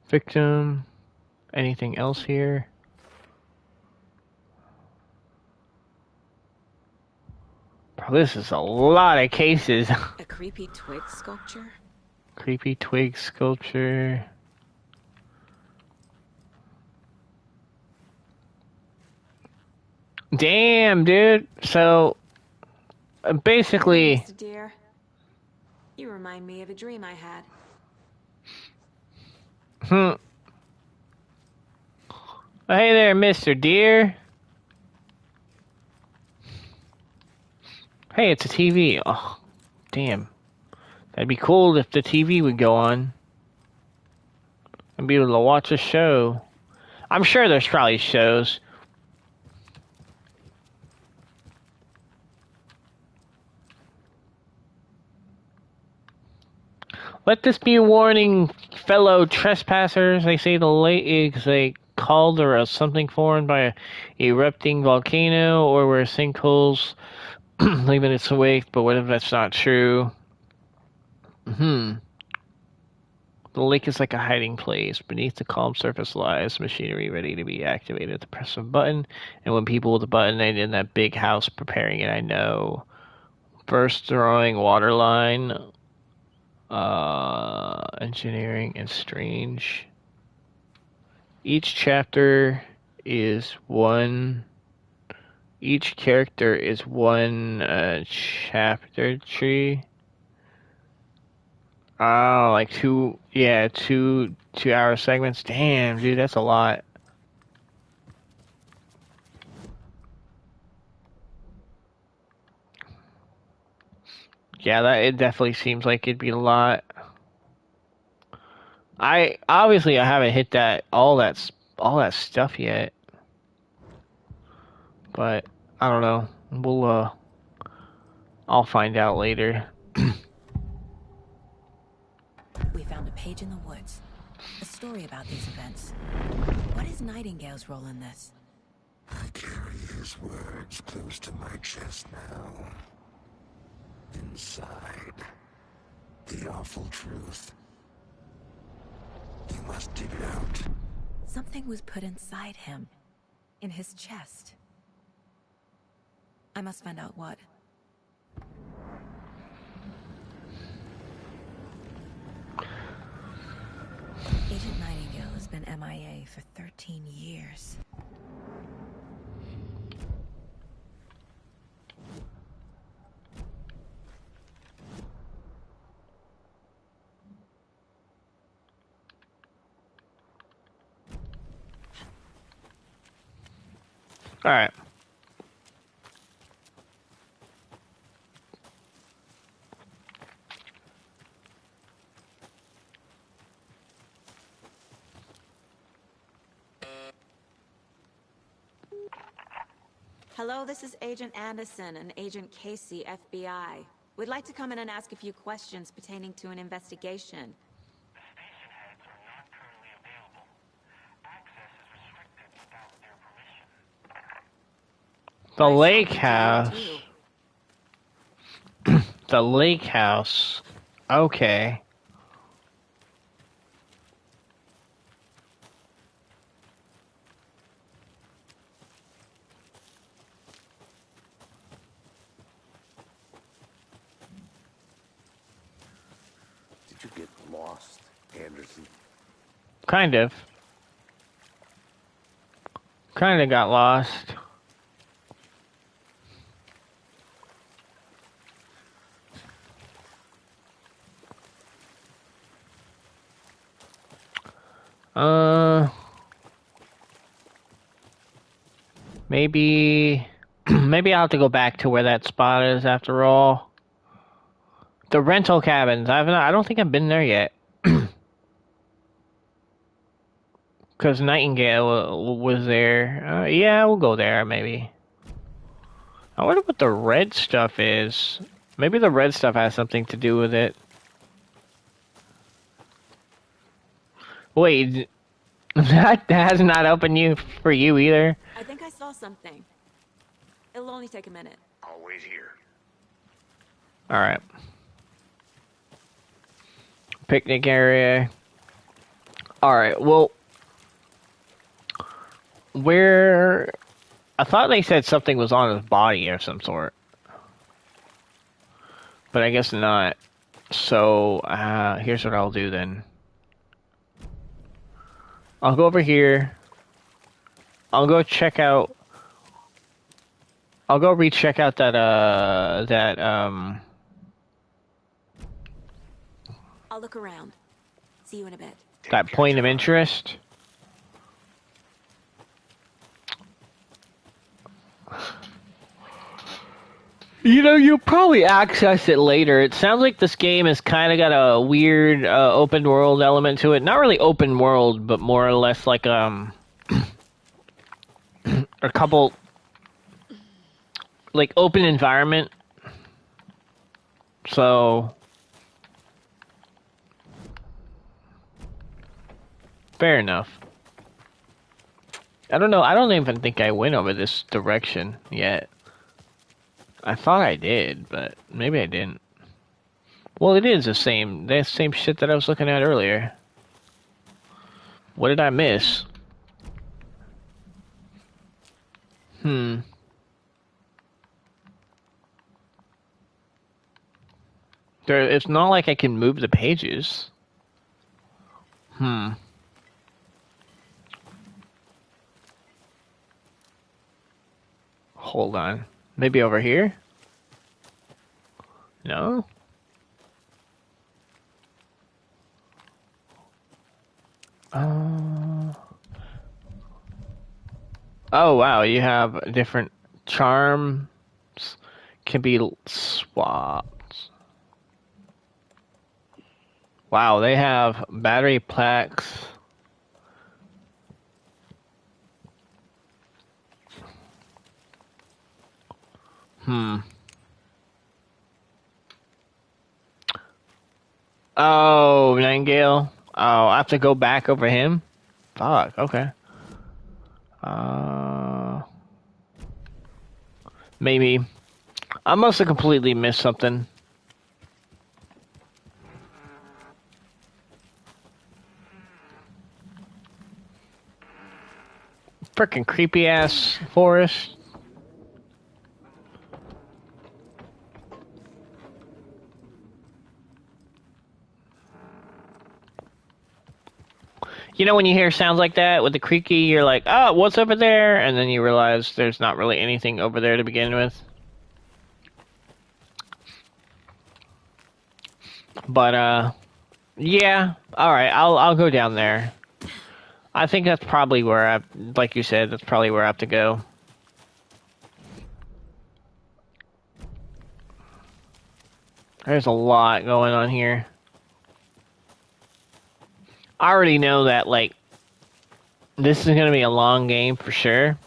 Victim. Anything else here? Bro, this is a lot of cases. A creepy twig sculpture? Creepy twig sculpture. Damn, dude. So, basically... Mr. Deer, you remind me of a dream I had. Hey there, Mr. Deer. Hey, it's a TV. Oh, damn. That'd be cool if the TV would go on. And be able to watch a show. I'm sure there's probably shows. Let this be a warning, fellow trespassers. They say the lake is a cauldron or something formed by a erupting volcano, or where sinkholes leaving its wake, but what if that's not true? The lake is like a hiding place. Beneath the calm surface lies machinery ready to be activated at the press of a button. And when people with the button ain't in that big house preparing it, I know. First drawing water line. Engineering and strange. Each chapter is one. Each character is one chapter tree. Oh, like two-hour segments. Damn, dude, that's a lot. Yeah, it definitely seems like it'd be a lot. I haven't hit all that stuff yet, but I don't know. I'll find out later. We found a page in the woods. A story about these events. What is Nightingale's role in this? I carry his words close to my chest now. Inside, the awful truth. You must dig it out. Something was put inside him. In his chest. I must find out what. Agent Nightingale has been MIA for 13 years. All right. Hello, this is Agent Anderson and Agent Casey, FBI. We'd like to come in and ask a few questions pertaining to an investigation. The station heads are not currently available. Access is restricted without their permission. The lake house. The lake house. Okay. Did you get lost, Anderson? Kind of. Kind of got lost. Maybe maybe I'll have to go back to where that spot is after all. The rental cabins. I don't think I've been there yet. Because Nightingale was there. Yeah, we'll go there, maybe. I wonder what the red stuff is. Maybe the red stuff has something to do with it. Wait, that has not opened you for you either? I think I saw something. It'll only take a minute. I'll wait here. Alright. Picnic area. Alright, well... Where... I thought they said something was on his body of some sort. But I guess not. So, here's what I'll do then. I'll go over here. I'll go check out... I'll go recheck out that, I'll look around. See you in a bit. that point of interest. You know, you'll probably access it later. It sounds like this game has kind of got a weird open world element to it. Not really open world, but more or less like a couple like open environment. So fair enough. I don't know. I don't even think I went over this direction yet. I thought I did, but maybe I didn't. Well, it is the same shit that I was looking at earlier. What did I miss? It's not like I can move the pages. Hold on. Maybe over here? No? Oh wow, you have different charms can be swapped. Wow, they have battery packs. Oh, Nightingale. Oh, I have to go back over him? Fuck, okay. Maybe. I must have completely missed something. Frickin' creepy ass forest. You know when you hear sounds like that with the creaky, you're like, oh, what's over there? And then you realize there's not really anything over there to begin with. But, yeah. Alright, I'll go down there. I think that's probably where like you said, that's probably where I have to go. There's a lot going on here. I already know that, like, this is going to be a long game for sure.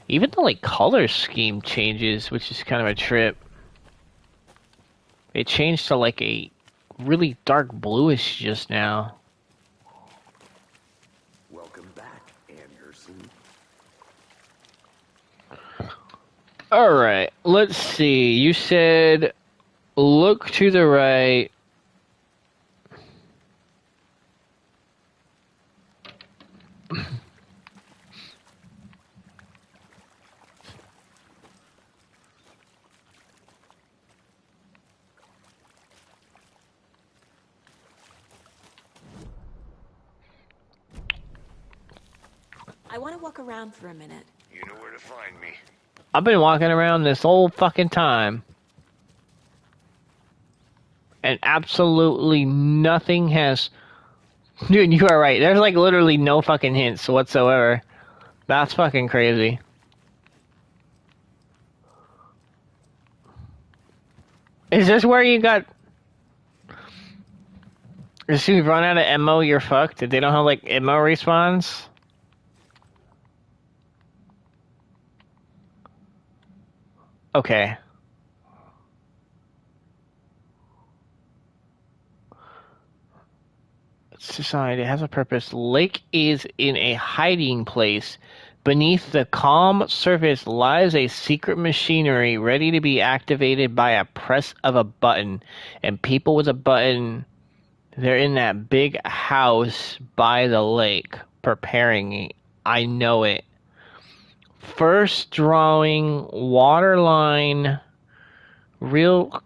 Even the, like, color scheme changes, which is kind of a trip. It changed to, like, a really dark bluish just now. Welcome back, Anderson. Alright, let's see. You said look to the right. I want to walk around for a minute. You know where to find me. I've been walking around this whole fucking time. And absolutely nothing has... Dude, you are right. There's like literally no fucking hints whatsoever. That's fucking crazy. Is this where you got... As soon as you run out of ammo, you're fucked? They don't have like ammo respawns? Okay. Society has a purpose. Lake is in a hiding place. Beneath the calm surface lies a secret machinery ready to be activated by a press of a button. And people with a button, they're in that big house by the lake, preparing. I know it. First drawing, waterline, real...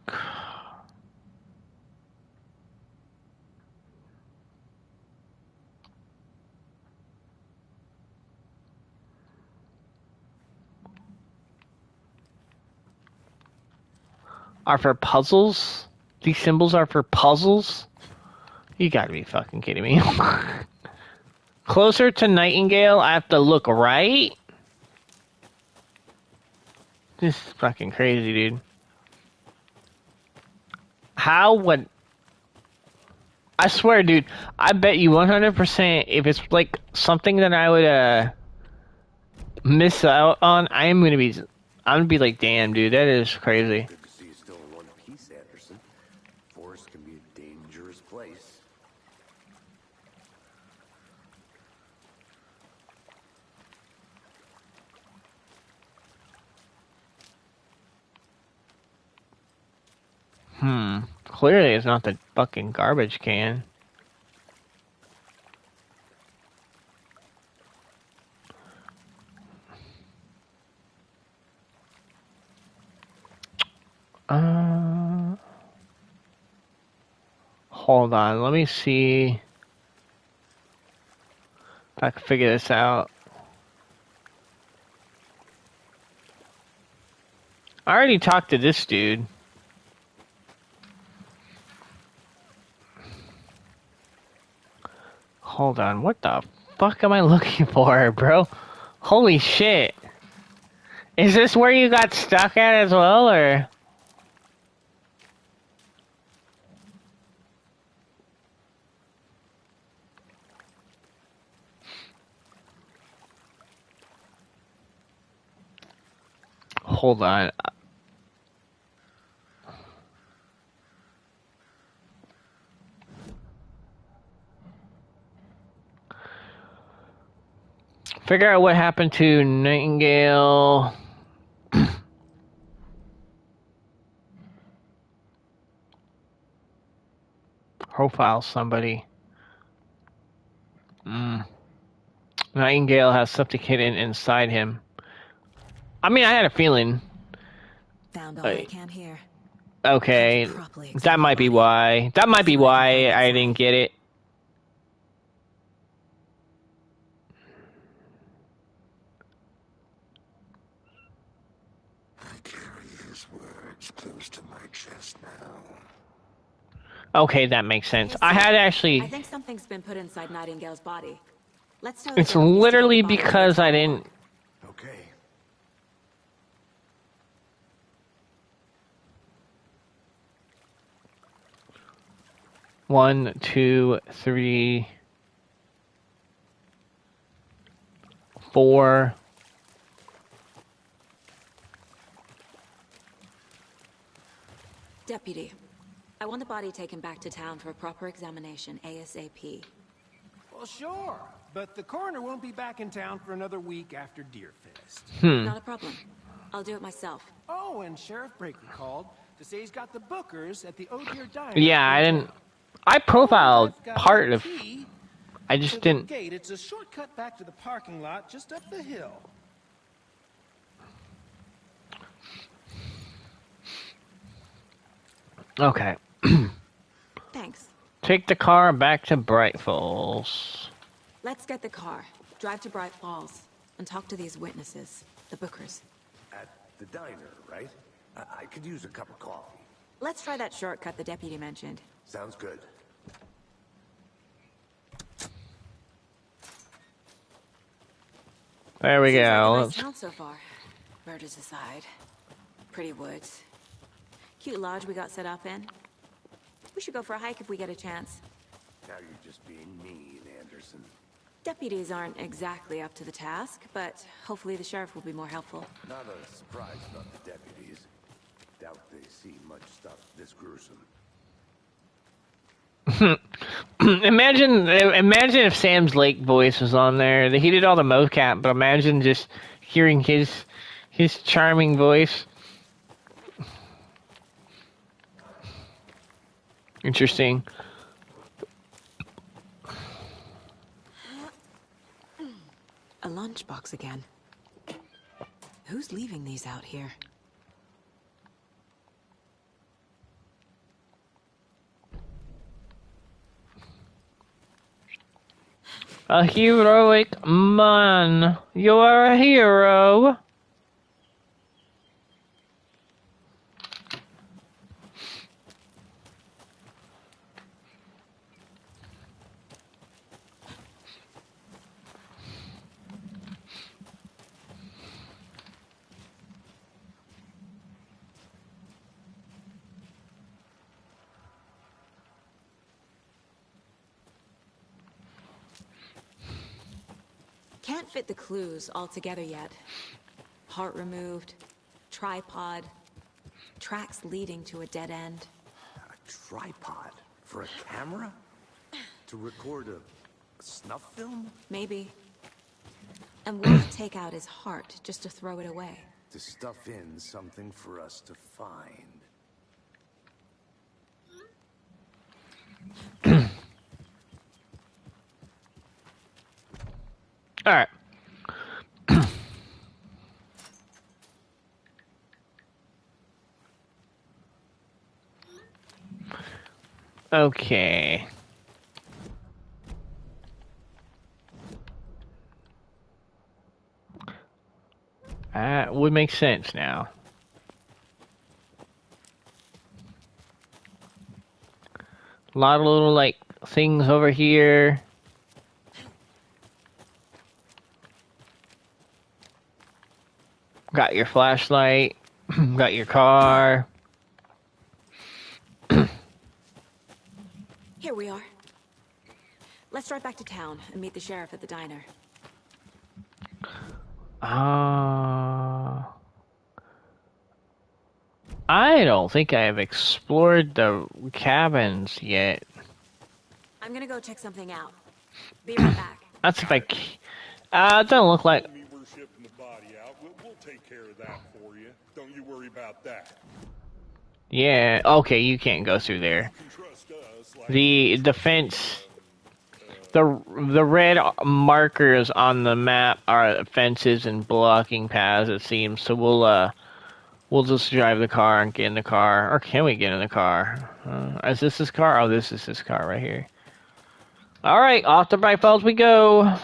Are for puzzles? These symbols are for puzzles? You gotta be fucking kidding me. Closer to Nightingale, I have to look right? This is fucking crazy, dude. How would... I swear, dude, I bet you 100% if it's like something that I would miss out on, I'm gonna be like, damn, dude, that is crazy. Good to see you still in one piece, Anderson. Forest can be a dangerous place. Clearly it's not the fucking garbage can. Hold on, let me see if I can figure this out. I already talked to this dude. Hold on, what the fuck am I looking for, bro? Holy shit. Is this where you got stuck at as well, or? Hold on. Figure out what happened to Nightingale. Profile somebody. Nightingale has something hidden inside him. I mean, I had a feeling. Found all I can here. Okay, that might be why. That might be why I didn't get it. I carry his words close to my chest now. Okay, that makes sense. I had actually. I think something's been put inside Nightingale's body. Let's tell It's literally because I didn't. Okay. One, two, three, four. Deputy, I want the body taken back to town for a proper examination ASAP. Well, sure, but the coroner won't be back in town for another week after Deerfest. Not a problem. I'll do it myself. Oh, and Sheriff Breaker called to say he's got the bookers at the O'Deer Diner. Yeah, I didn't. I profiled part of. I just didn't. Gate. It's a shortcut back to the parking lot just up the hill. Okay. Thanks. Take the car back to Bright Falls. Let's get the car, drive to Bright Falls, and talk to these witnesses, the bookers. At the diner, right? I could use a cup of coffee. Let's try that shortcut the deputy mentioned. Sounds good. There we Seems like a go. nice town so far. Murders aside. Pretty woods. Cute lodge we got set up in. We should go for a hike if we get a chance. Now you're just being mean, Anderson. Deputies aren't exactly up to the task, but hopefully the sheriff will be more helpful. Not a surprise about the deputies. Doubt they see much stuff this gruesome. imagine if Sam's Lake voice was on there. He did all the mocap, but imagine just hearing his charming voice. Interesting. A lunchbox again. Who's leaving these out here? A heroic man. You are a hero. Can't fit the clues all together yet. Heart removed, tripod, tracks leading to a dead end. A tripod? For a camera? To record a snuff film? Maybe. And won't take out his heart just to throw it away. To stuff in something for us to find. All right. Okay. That would make sense now. A lot of little, like, things over here. Got your flashlight. Got your car. Here we are. Let's drive back to town and meet the sheriff at the diner. I don't think I have explored the cabins yet. I'm gonna go check something out. Be right back. That's if I. It doesn't look like. Me, we're shipping the body out. We'll take care of that for you. Don't you worry about that. Yeah. Okay, you can't go through there. You can trust us. Like The fence. The red markers on the map are fences and blocking paths. It seems so. We'll just drive the car and get in the car. Or can we get in the car? Is this his car? Oh, this is his car right here. Alright, off to Bright Falls we go.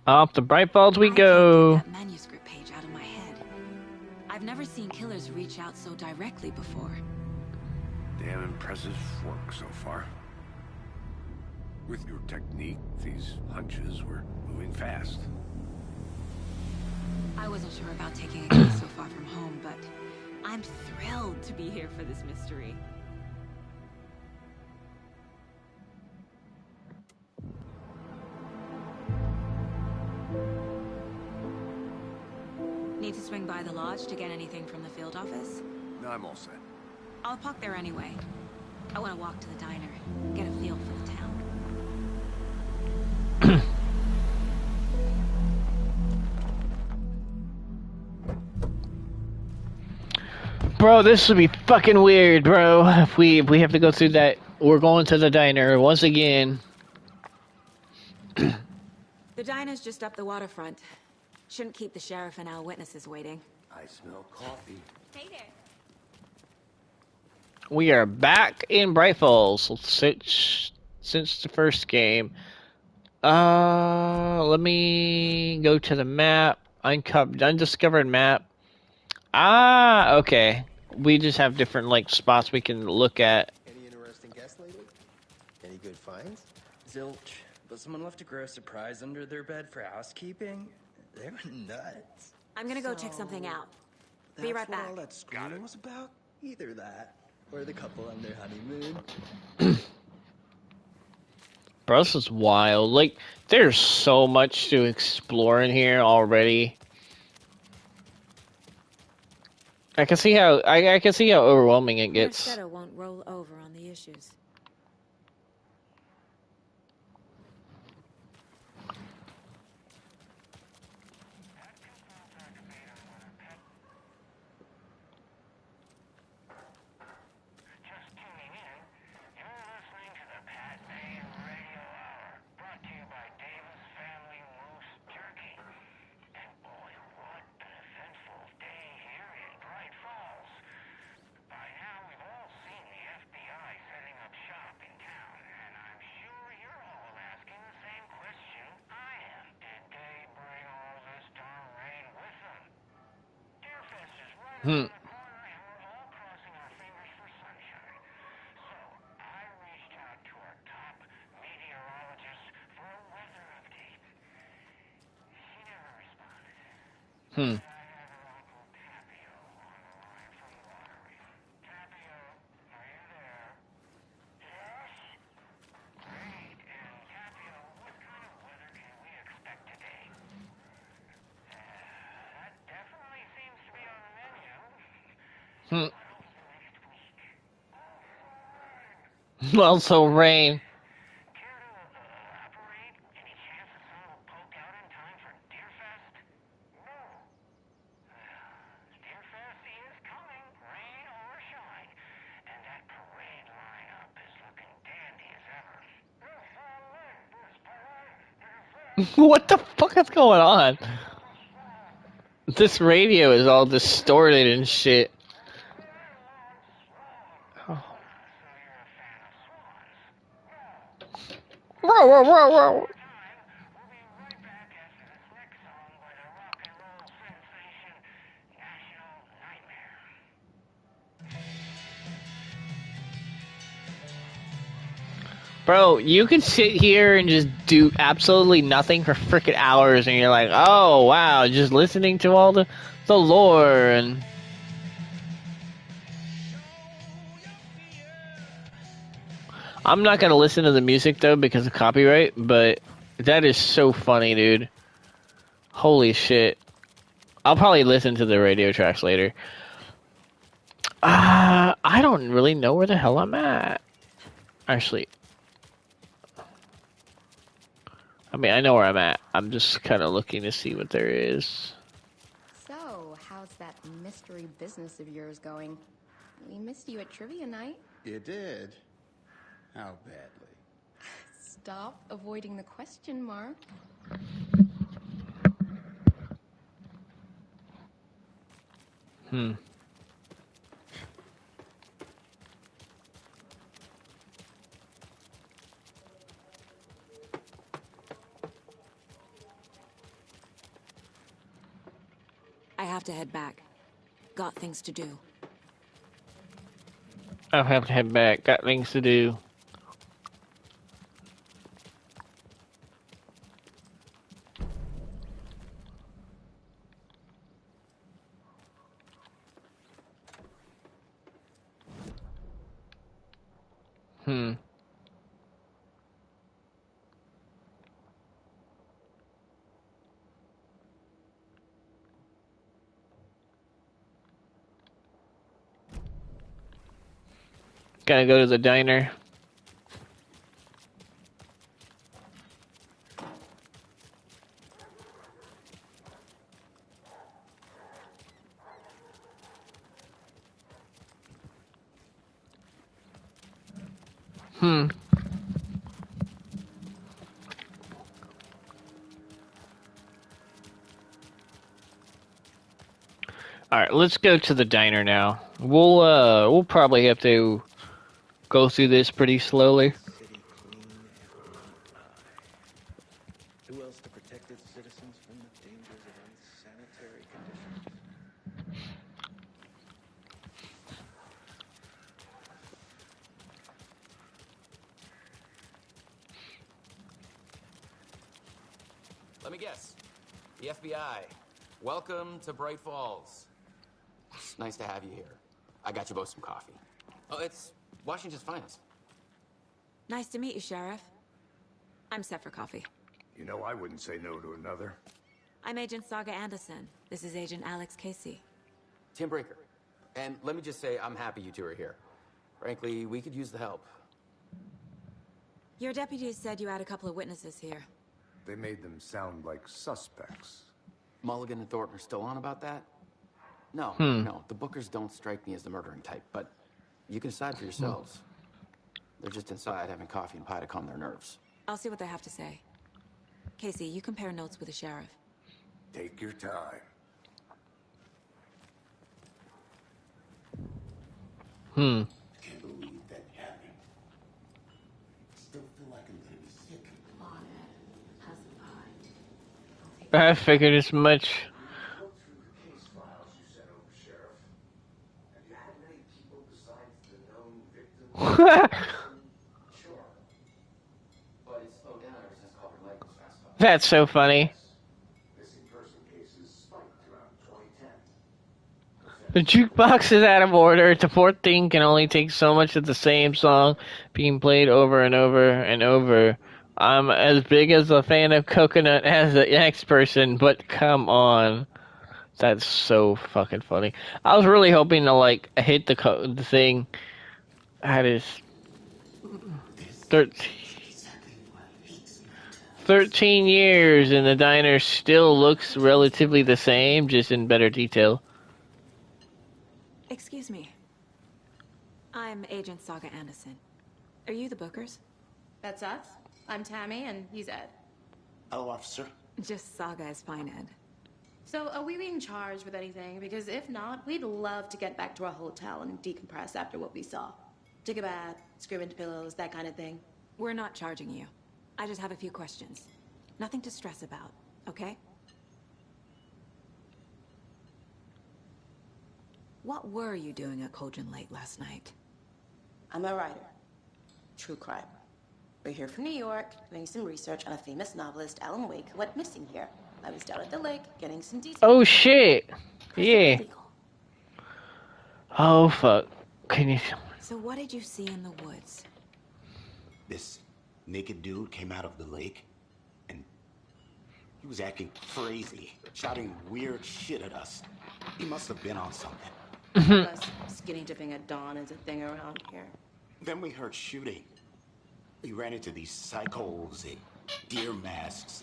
Off to Bright Falls we go. I can't get that manuscript page out of my head. I've never seen killers reach out so directly before. Damn impressive work so far. With your technique, these hunches were moving fast. I wasn't sure about taking a case so far from home, but I'm thrilled to be here for this mystery. Need to swing by the lodge to get anything from the field office? No, I'm all set. I'll park there anyway. I want to walk to the diner, get a feel for the town. Bro, this would be fucking weird, bro. If we have to go through that. We're going to the diner once again. The diner's just up the waterfront. Shouldn't keep the sheriff and our witnesses waiting. I smell coffee. Hey there. We are back in Bright Falls since the first game. Let me go to the map. Undiscovered map. Okay. We just have different like spots we can look at. Any interesting guests lately? Any good finds? Zilch, but someone left a gross surprise under their bed for housekeeping. They were nuts. I'm gonna go check something out. Be right back. All that screaming was about? Either that, or the couple on their honeymoon. Bro, this is wild. Like, there's so much to explore in here already. I can see how overwhelming it gets. Mercado won't roll over on the issues. Also rain. What the fuck is going on? This radio is all distorted and shit. Oh. Whoa, whoa, whoa, whoa. Bro, you can sit here and just do absolutely nothing for freaking hours, and you're like, oh wow, just listening to all the lore and. I'm not gonna listen to the music though because of copyright, but that is so funny, dude. Holy shit. I'll probably listen to the radio tracks later. I don't really know where the hell I'm at. Actually, I mean, I know where I'm at. I'm just kind of looking to see what there is. So, how's that mystery business of yours going? We missed you at trivia night. You did? How badly? Stop avoiding the question, Mark. I have to head back. Got things to do. I'll have to head back. Got things to do. Gotta go to the diner. Alright, let's go to the diner now. We'll probably have to go through this pretty slowly. Who else to protect its citizens from the dangers of unsanitary conditions? Let me guess. The FBI. Welcome to Bright Falls. It's nice to have you here. I got you both some coffee. Oh, it's Washington's finest. Nice to meet you, Sheriff. I'm set for coffee. You know, I wouldn't say no to another. I'm Agent Saga Anderson. This is Agent Alex Casey. Tim Breaker. And let me just say, I'm happy you two are here. Frankly, we could use the help. Your deputies said you had a couple of witnesses here. They made them sound like suspects. Mulligan and Thornton are still on about that? No, no, the Bookers don't strike me as the murdering type, but you can decide for yourselves. They're just inside having coffee and pie to calm their nerves. I'll see what they have to say. Casey, you compare notes with the sheriff. Take your time. Can't believe that happened. Still feel like I'm gonna be sick. Come on, Ed. Have some pie. I figured as much. Look through the case files you sent over, Sheriff. Have you had many people besides the known victims? Sure. But it's slowed down ever since Culver Lake was fast off. That's so funny. Missing person cases spiked around 2010. The jukebox is out of order. The poor thing can only take so much of the same song being played over and over and over. I'm as big as a fan of Coconut as the next person, but come on. That's so fucking funny. I was really hoping to, like, hit the thing. That is 13 years, and the diner still looks relatively the same, just in better detail. Excuse me. I'm Agent Saga Anderson. Are you the Bookers? That's us. I'm Tammy, and he's Ed. Hello, officer. Just Saga is fine, Ed. So, are we being charged with anything? Because if not, we'd love to get back to our hotel and decompress after what we saw. Take a bath, scream into pillows, that kind of thing. We're not charging you. I just have a few questions. Nothing to stress about, okay? What were you doing at Cauldron Lake last night? I'm a writer. True crime. We're here from New York, doing some research on a famous novelist, Alan Wake, who went missing here. I was down at the lake, getting some details. Oh shit! Yeah. Oh fuck. Can you? So what did you see in the woods? This naked dude came out of the lake, and he was acting crazy, shouting weird shit at us. He must have been on something. Unless skinny dipping at dawn is a thing around here. Then we heard shooting. We ran into these psychos in deer masks.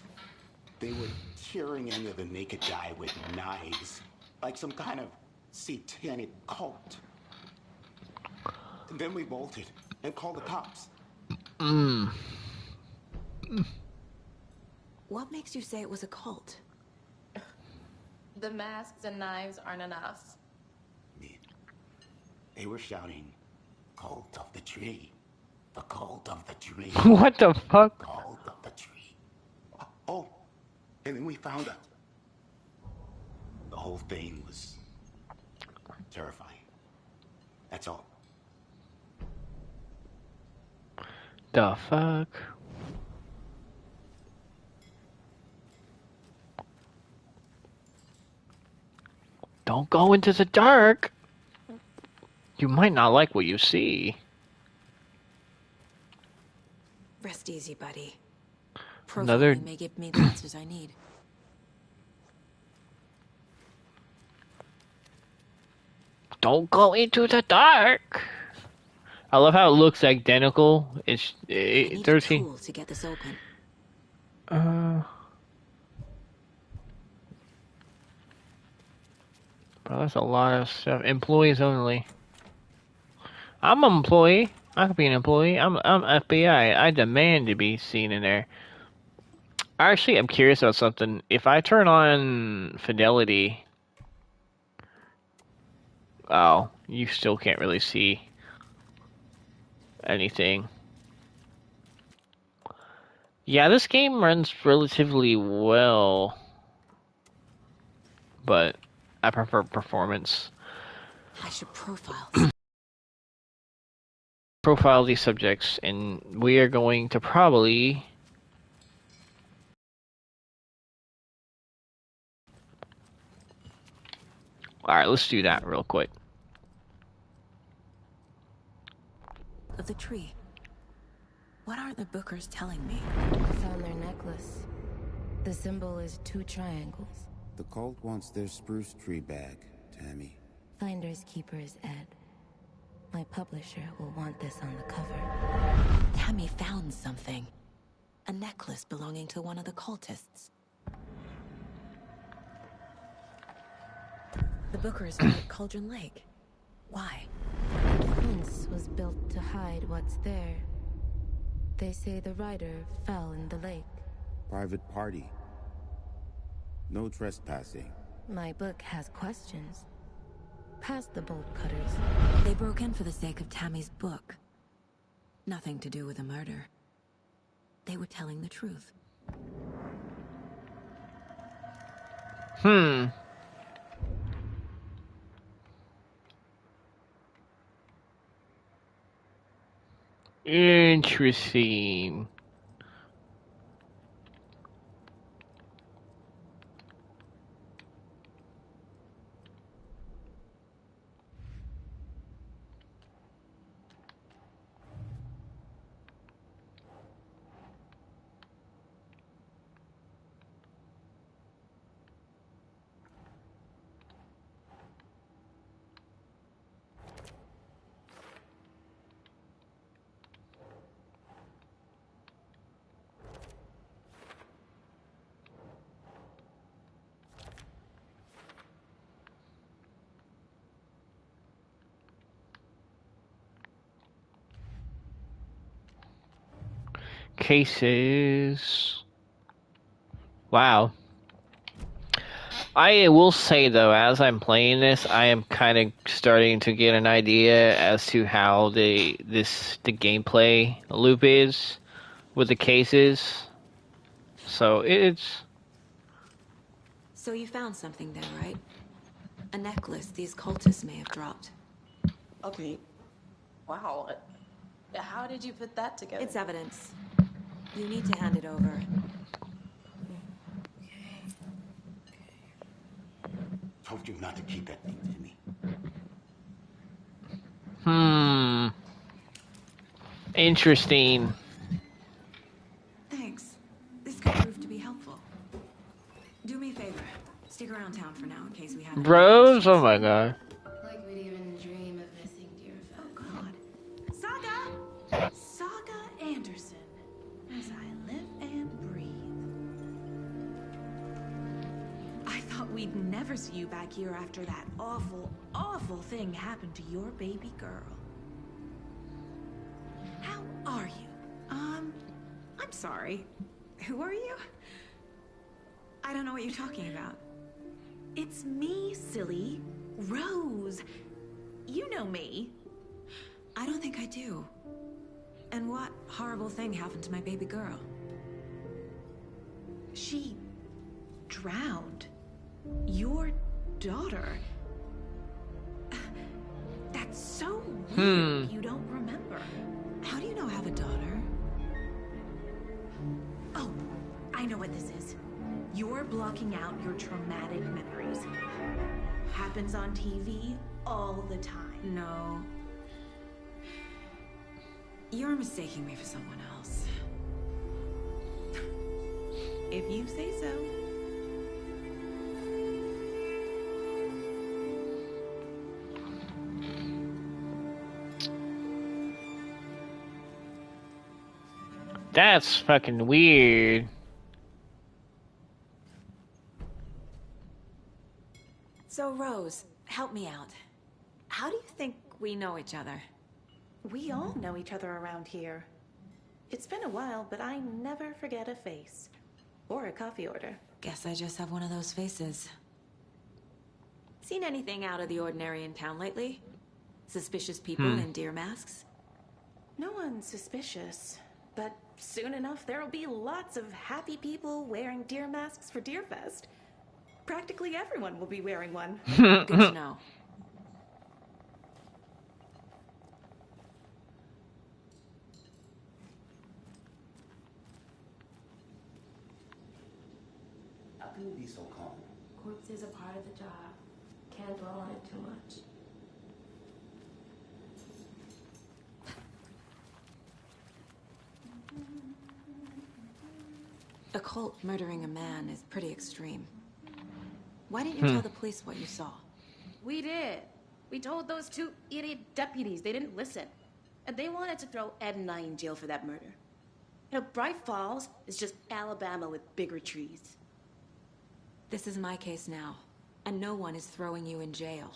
They were tearing into the naked guy with knives, like some kind of satanic cult. And then we bolted and called the cops. What makes you say it was a cult? The masks and knives aren't enough. They were shouting, "Cult of the tree. The cult of the tree." What the fuck? Cult of the tree. Oh, and then we found out. The whole thing was terrifying. That's all. The fuck? Don't go into the dark. You might not like what you see. Rest easy, buddy. Another- Profiling may give me the answers I need. Don't go into the dark. I love how it looks identical. It's I need a 13. tool to get this open. Bro, that's a lot of stuff. Employees only. I'm an employee. I could be an employee. I'm FBI. I demand to be seen in there. Actually, I'm curious about something. If I turn on fidelity, oh, you still can't really see anything. Yeah, this game runs relatively well, but I prefer performance. I should profile. Profile these subjects, and we are going to probably alright, let's do that real quick. Of the tree. What aren't the Bookers telling me? I found their necklace. The symbol is 2 triangles. The cult wants their spruce tree back, Tammy. Finders keepers, Ed. My publisher will want this on the cover. Tammy found something. A necklace belonging to one of the cultists. The Bookers were at Cauldron Lake. Why? The fence was built to hide what's there. They say the rider fell in the lake. Private party. No trespassing. My book has questions. Past the bolt cutters. They broke in for the sake of Tammy's book. Nothing to do with the murder. They were telling the truth. Interesting. Cases. Wow. I will say though, as I'm playing this, I am kind of starting to get an idea as to how the gameplay loop is with the cases. So it's. So you found something there, right? A necklace these cultists may have dropped. Okay. Wow. How did you put that together? It's evidence. You need to hand it over. Told you not to keep that thing, Timmy. Interesting. Thanks. This could prove to be helpful. Do me a favor. Stick around town for now in case we have any Bros? Oh my god. Like we'd even dream of missing Deerfest. Oh God. Saga! Saga Anderson. As I live and breathe. I thought we'd never see you back here after that awful, awful thing happened to your baby girl. How are you? I'm sorry. Who are you? I don't know what you're talking about. It's me, silly. Rose. You know me. I don't think I do. And what horrible thing happened to my baby girl? She drowned. Your daughter. That's so weird. You don't remember. How do you know I have a daughter? Oh, I know what this is. You're blocking out your traumatic memories. Happens on TV all the time. No. You're mistaking me for someone else. If you say so. That's fucking weird. So, Rose, help me out. How do you think we know each other? We all know each other around here. It's been a while, but I never forget a face. Or a coffee order. Guess I just have one of those faces. Seen anything out of the ordinary in town lately? Suspicious people in deer masks? No one's suspicious. But soon enough, there'll be lots of happy people wearing deer masks for Deerfest. Practically everyone will be wearing one. Good to know. How can you be so calm? Corpse is a part of the job. Can't dwell on it too much. A cult murdering a man is pretty extreme. Why didn't you tell the police what you saw? We did. We told those two idiot deputies. They didn't listen. And they wanted to throw Ed and I in jail for that murder. You know, Bright Falls is just Alabama with bigger trees. This is my case now, and no one is throwing you in jail.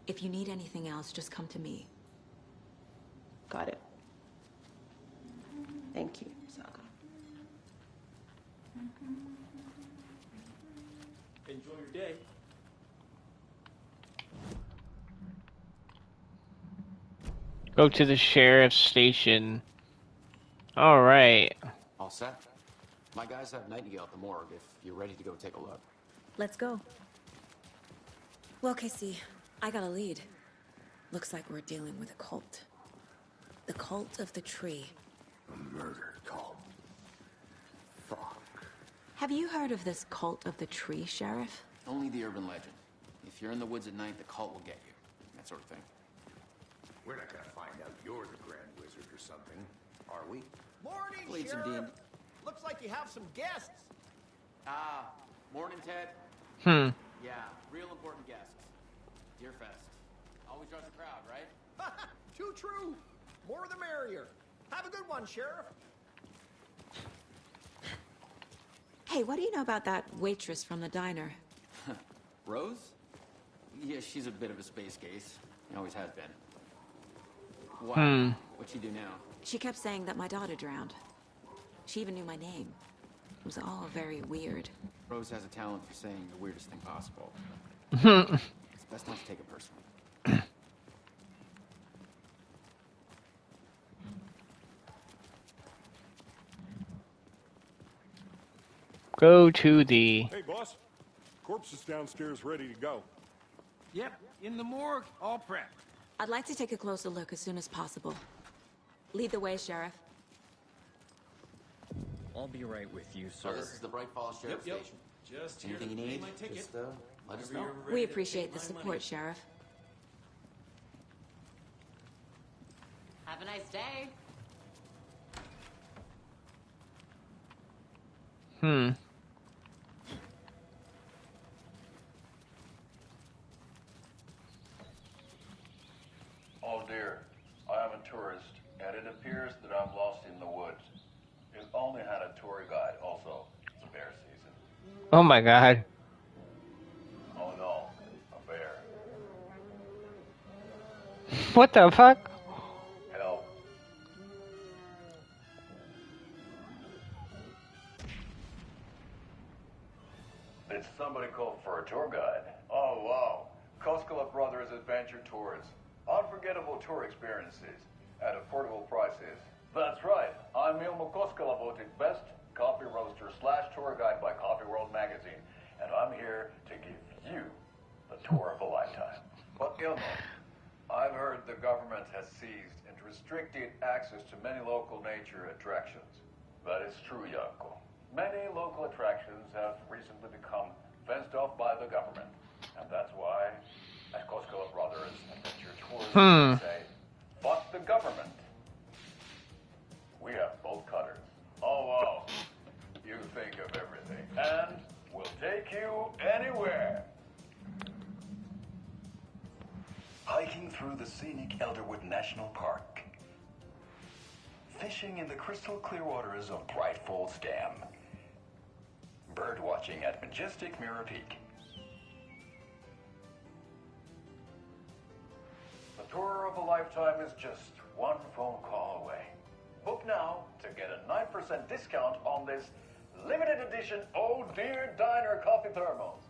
If you need anything else, just come to me. Got it. Thank you, Saga. Enjoy your day. Go to the sheriff's station. Alright. All set? My guys have Nightingale at the morgue if you're ready to go take a look. Let's go. Well, Casey, I got a lead. Looks like we're dealing with a cult. The cult of the tree. A murder cult. Fuck. Have you heard of this cult of the tree, Sheriff? Only the urban legend. If you're in the woods at night, the cult will get you. That sort of thing. We're not gonna find out you're the Grand Wizard or something, are we? Morning, Please, Sheriff. indeed. Looks like you have some guests. Morning, Ted. Yeah, real important guests. Deerfest. Always draws a crowd, right? Too true. More the merrier. Have a good one, Sheriff. Hey, what do you know about that waitress from the diner? Rose? Yeah, she's a bit of a space case. Always has been. What? What'd she do now? She kept saying that my daughter drowned. She even knew my name. It was all very weird. Rose has a talent for saying the weirdest thing possible. It's best not to take it personally. Go to the... Hey, boss. Corpse is downstairs ready to go. Yep, in the morgue, all prepped. I'd like to take a closer look as soon as possible. Lead the way, Sheriff. I'll be right with you, sir. So this is the Bright Falls Sheriff Yep. Station. Just here Anything to you pay need, my ticket. just let us Whenever know. you're ready We to appreciate take the my support, money. Sheriff. Have a nice day. Oh dear, I am a tourist, and it appears that I'm lost in the woods. It only had a tour guide, also. It's bear season. Oh my god. Oh no, a bear. What the fuck? Help. Did somebody call for a tour guide? Oh wow, Koskela Brothers Adventure Tours. Unforgettable tour experiences at affordable prices. That's right, I'm Ilmo Koskela, voted best coffee roaster / tour guide by Coffee World magazine, and I'm here to give you the tour of a lifetime. But Ilmo, I've heard the government has seized and restricted access to many local nature attractions. That is true, Yanko. Many local attractions have recently become fenced off by the government, and that's why at Koskela Brothers Adventure Tours we say, fuck the government. We have both cutters. Oh wow, you think of everything, and we'll take you anywhere. Hiking through the scenic Elderwood National Park. Fishing in the crystal clear waters of Bright Falls Dam. Bird watching at majestic Mirror Peak. The tour of a lifetime is just one phone call away. Book now to get a 9% discount on this limited edition Oh Dear Diner coffee thermos.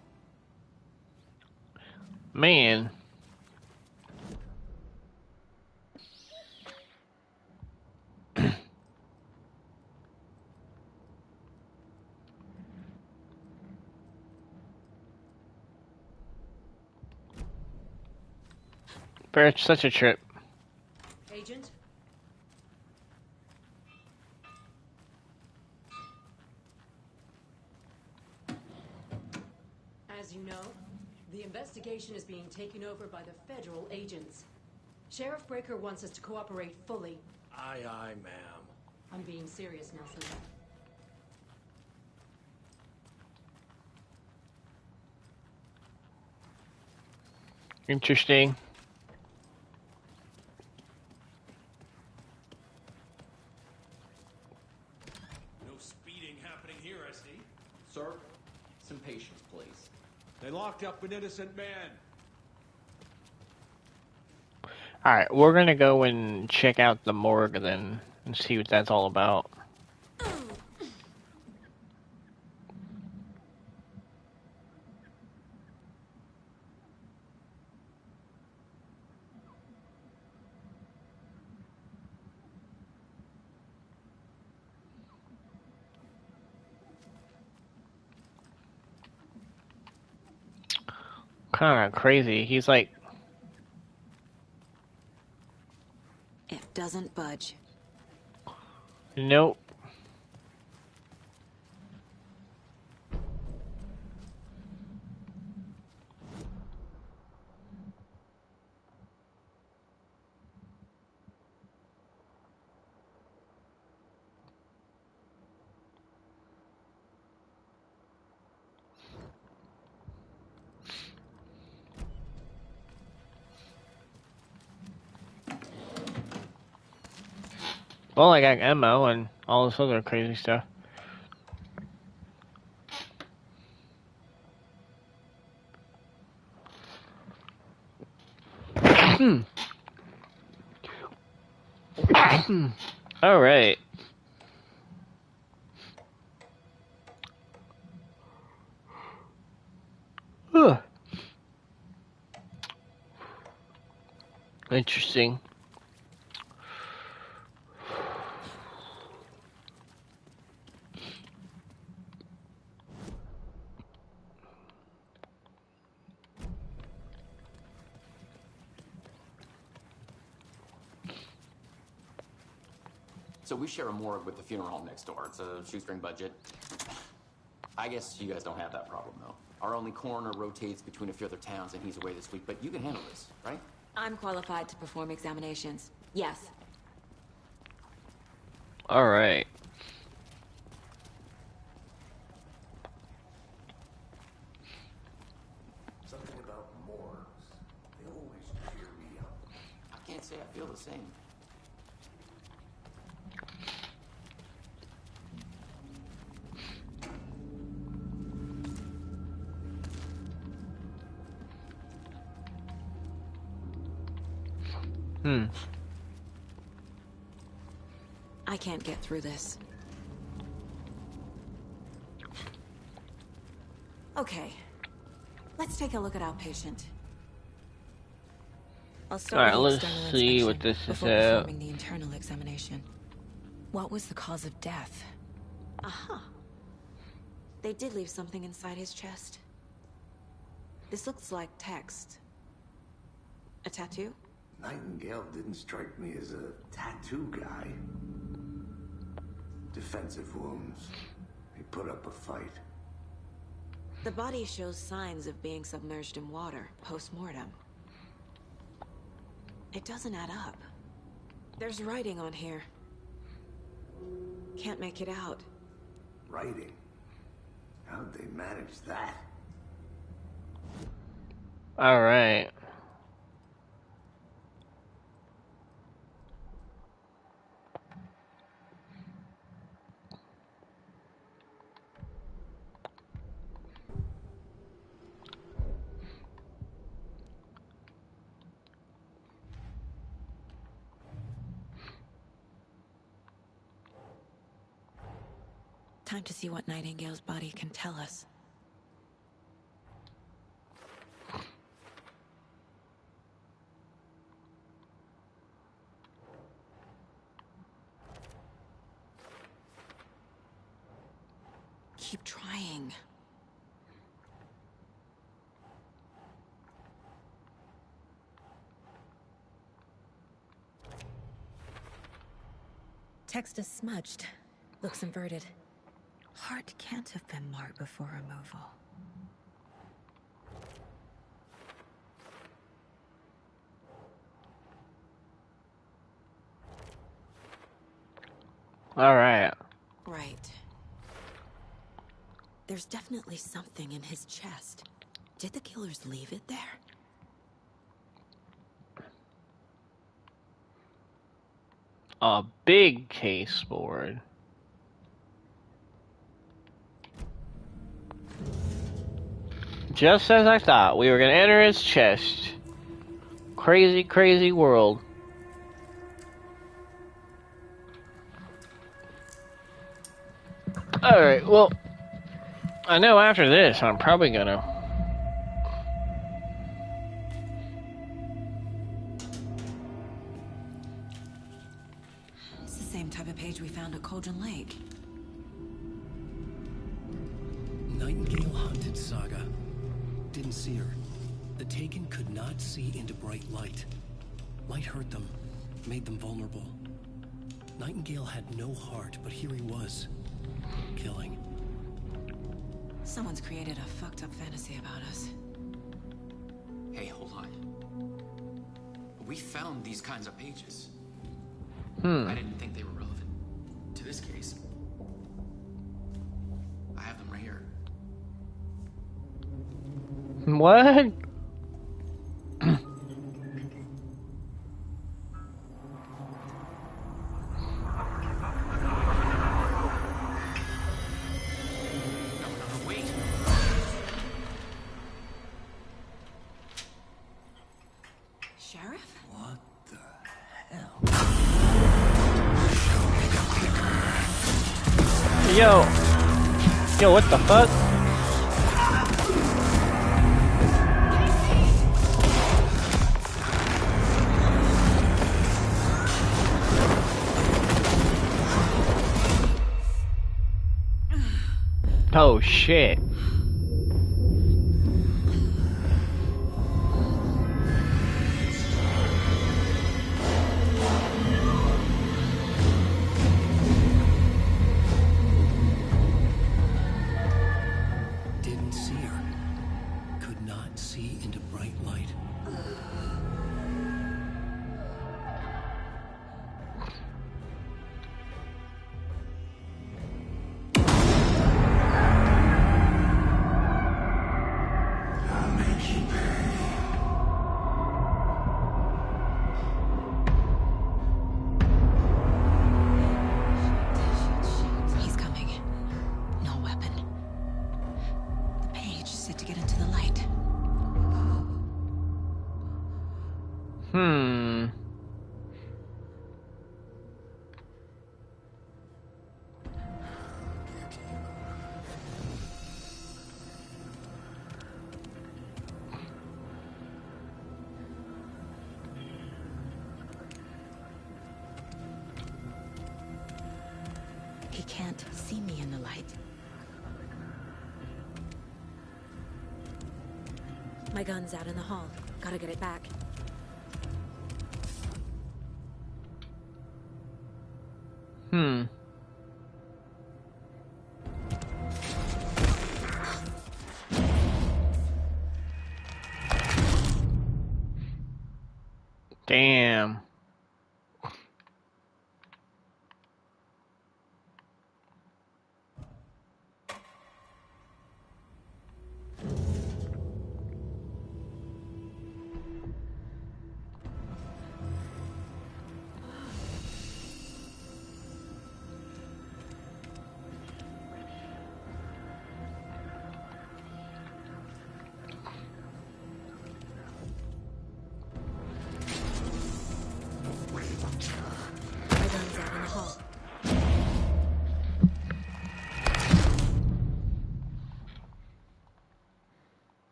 Man. For such a trip. Agent? As you know, the investigation is being taken over by the federal agents. Sheriff Breaker wants us to cooperate fully. Aye, ma'am. I'm being serious, Nelson. Interesting. No speeding happening here, I see. Sir, some patience, please. They locked up an innocent man. Alright, we're gonna go and check out the morgue then and see what that's all about. Kinda crazy. He's like, It doesn't budge. nope. Well, I got ammo and all this other crazy stuff. All right. Interesting. So we share a morgue with the funeral home next door. It's a shoestring budget. I guess you guys don't have that problem, though. Our only coroner rotates between a few other towns, and he's away this week. But you can handle this, right? I'm qualified to perform examinations. Yes. All right. Something about morgues. They always cheer me up. I can't say I feel the same. I can't get through this. Okay. Let's take a look at our patient. I'll start All with right, the let's external see what inspection this is before about. performing the internal examination. What was the cause of death? Aha. They did leave something inside his chest. This looks like text. A tattoo? Nightingale didn't strike me as a tattoo guy. Defensive wounds. He put up a fight. The body shows signs of being submerged in water post-mortem. It doesn't add up. There's writing on here. Can't make it out. Writing? How'd they manage that? All right. Time to see what Nightingale's body can tell us. Keep trying. Text is smudged. Looks inverted. Heart can't have been marked before removal. All right. Right. There's definitely something in his chest. Did the killers leave it there? A big case board. Just as I thought, we were gonna enter his chest. Crazy, crazy world. Alright, well, I know after this I'm probably gonna... It's the same type of page we found at Cauldron Lake. Nightingale hunted Saga. Didn't see her. The Taken could not see into bright light. Light hurt them, made them vulnerable. Nightingale had no heart, but here he was, killing. Someone's created a fucked up fantasy about us. Hey, hold on. We found these kinds of pages. I didn't think they were relevant to this case. I have them right here. What? Sheriff? What the hell? Yo, what the fuck? Oh shit. He can't see me in the light. My gun's out in the hall. Gotta get it back. Damn. My gun's out in the hall.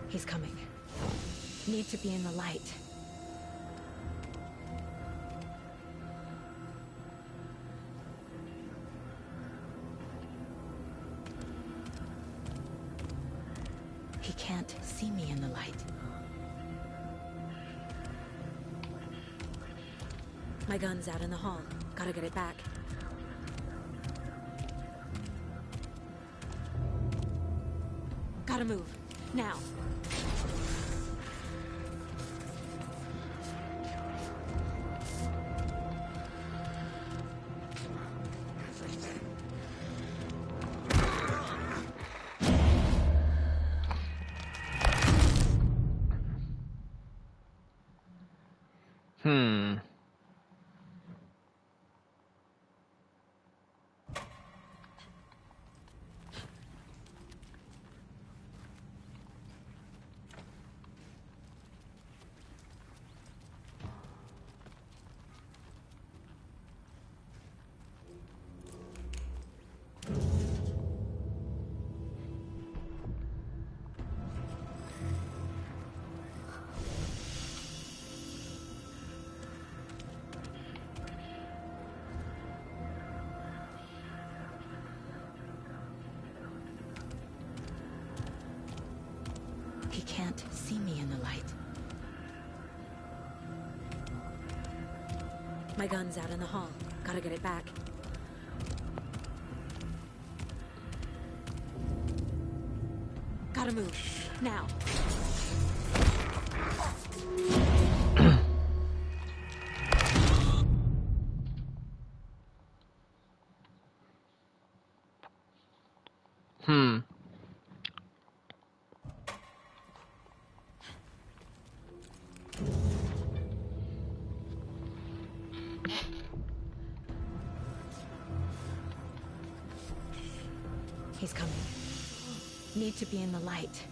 He's coming. Need to be in the light. He can't see me in the light. My gun's out in the hall. Gotta get it back. Gotta move. Now. He can't see me in the light. My gun's out in the hall. Gotta get it back. Gotta move. Now. He's coming. Need to be in the light.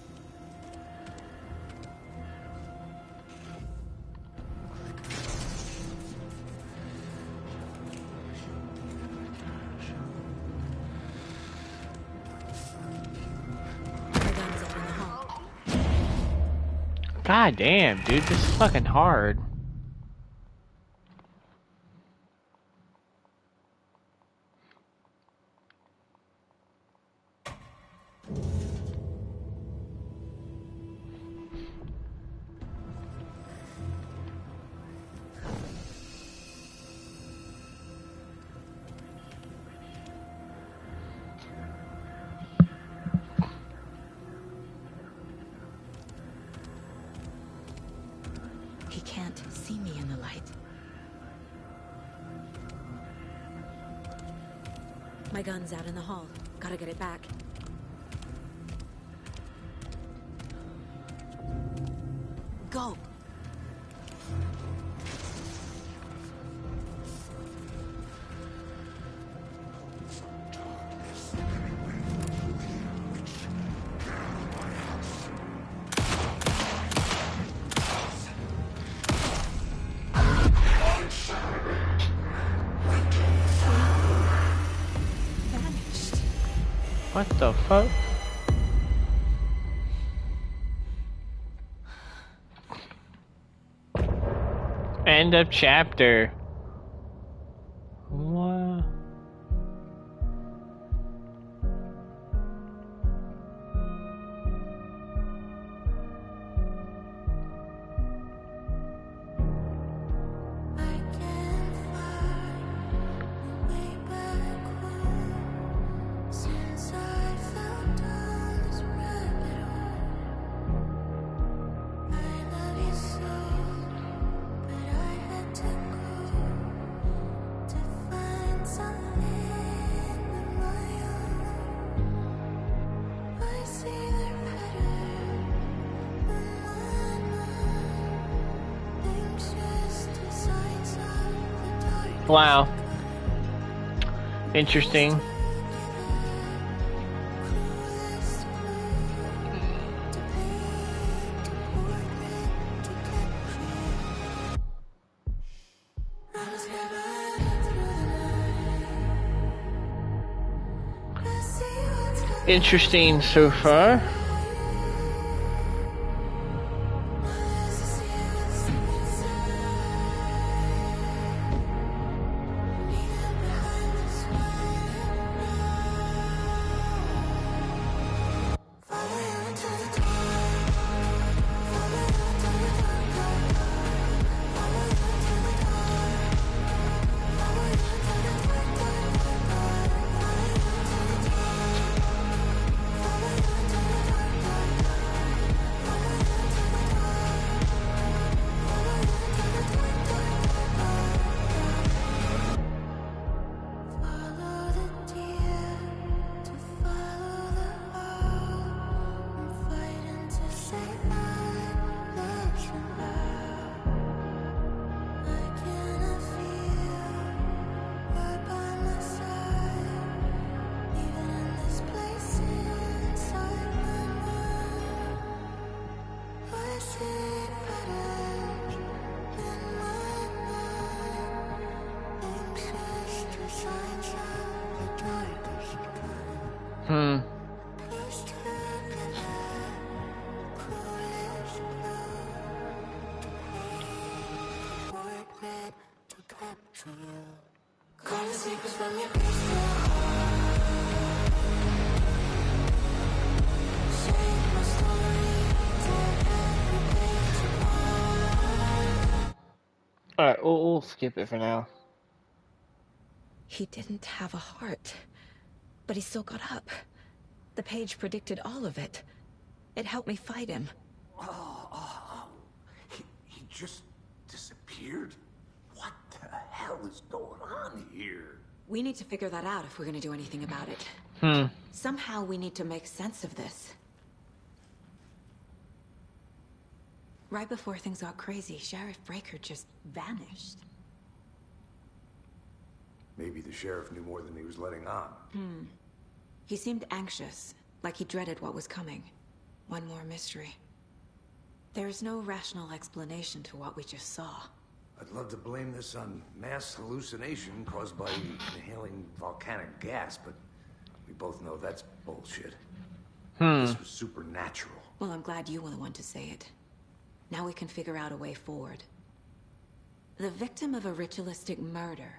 My gun's up in the hall. God damn, dude, this is fucking hard. He can't see me in the light. My gun's out in the hall. Gotta get it back. Go! What the fuck? End of chapter. What? Wow. Interesting. Interesting so far. Alright, we'll skip it for now. He didn't have a heart, but he still got up. The page predicted all of it. It helped me fight him. He just disappeared? What the hell is going on here? We need to figure that out if we're gonna do anything about it. Somehow we need to make sense of this. Right before things got crazy, Sheriff Breaker just vanished. Maybe the sheriff knew more than he was letting on. He seemed anxious, like he dreaded what was coming. One more mystery. There's no rational explanation to what we just saw. I'd love to blame this on mass hallucination caused by inhaling volcanic gas, but we both know that's bullshit. This was supernatural. Well, I'm glad you were the one to say it. Now we can figure out a way forward. The victim of a ritualistic murder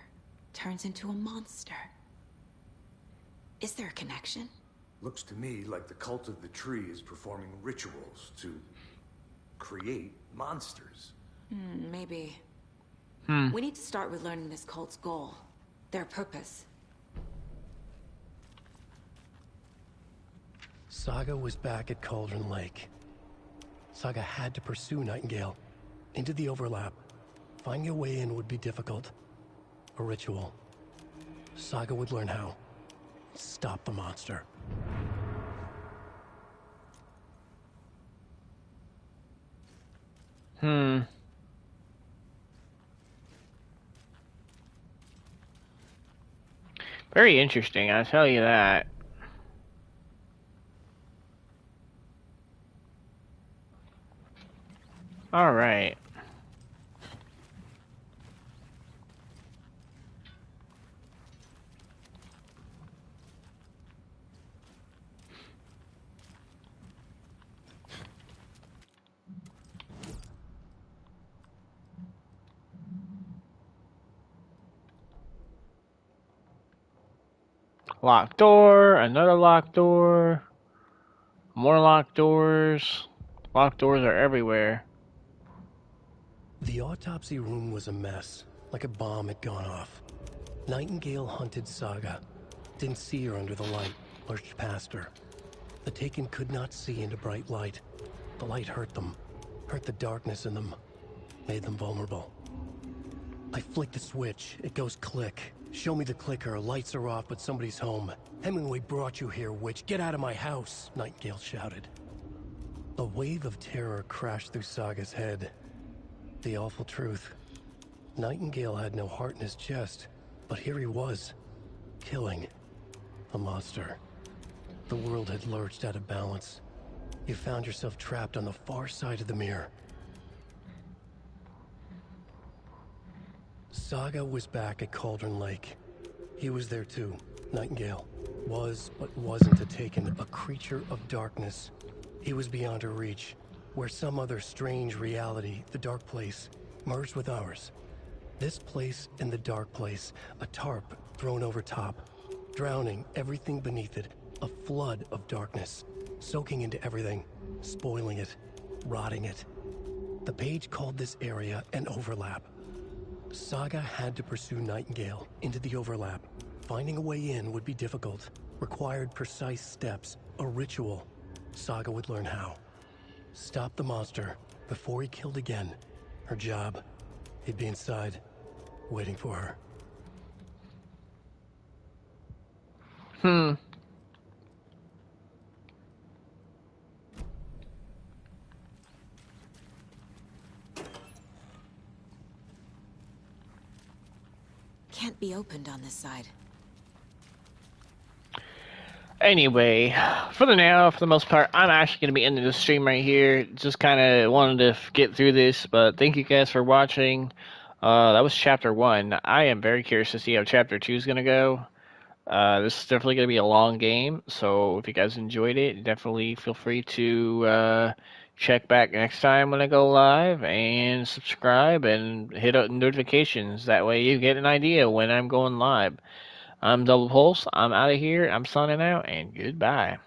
turns into a monster. Is there a connection? Looks to me like the cult of the tree is performing rituals to create monsters. Maybe. We need to start with learning this cult's goal. Their purpose. Saga was back at Cauldron Lake. Saga had to pursue Nightingale. Into the overlap. Finding a way in would be difficult. A ritual. Saga would learn how. Stop the monster. Very interesting, I'll tell you that. All right. Locked door, another locked door, more locked doors. Locked doors are everywhere. The autopsy room was a mess, like a bomb had gone off. Nightingale hunted Saga. Didn't see her under the light, lurched past her. The Taken could not see into bright light. The light hurt them, hurt the darkness in them, made them vulnerable. I flick the switch, it goes click. Show me the clicker, lights are off, but somebody's home. Hemingway brought you here, witch. Get out of my house, Nightingale shouted. A wave of terror crashed through Saga's head. The awful truth. Nightingale had no heart in his chest, but here he was, killing a monster. The world had lurched out of balance. You found yourself trapped on the far side of the mirror. Saga was back at Cauldron Lake. He was there too. Nightingale was, but wasn't a Taken, a creature of darkness. He was beyond her reach, where some other strange reality, the dark place, merged with ours. This place and the dark place, a tarp thrown over top, drowning everything beneath it, a flood of darkness, soaking into everything, spoiling it, rotting it. The page called this area an overlap. Saga had to pursue Nightingale into the overlap. Finding a way in would be difficult, required precise steps, a ritual. Saga would learn how. Stop the monster before he killed again. Her job. He'd be inside, waiting for her. Can't be opened on this side. Anyway, for the most part, I'm actually going to be ending the stream right here. Just kind of wanted to get through this, but thank you guys for watching. That was Chapter 1. I am very curious to see how Chapter 2 is going to go. This is definitely going to be a long game, so if you guys enjoyed it, definitely feel free to check back next time when I go live, and subscribe and hit up notifications. That way you get an idea when I'm going live. I'm Double Pulse. I'm out of here. I'm signing out, and goodbye.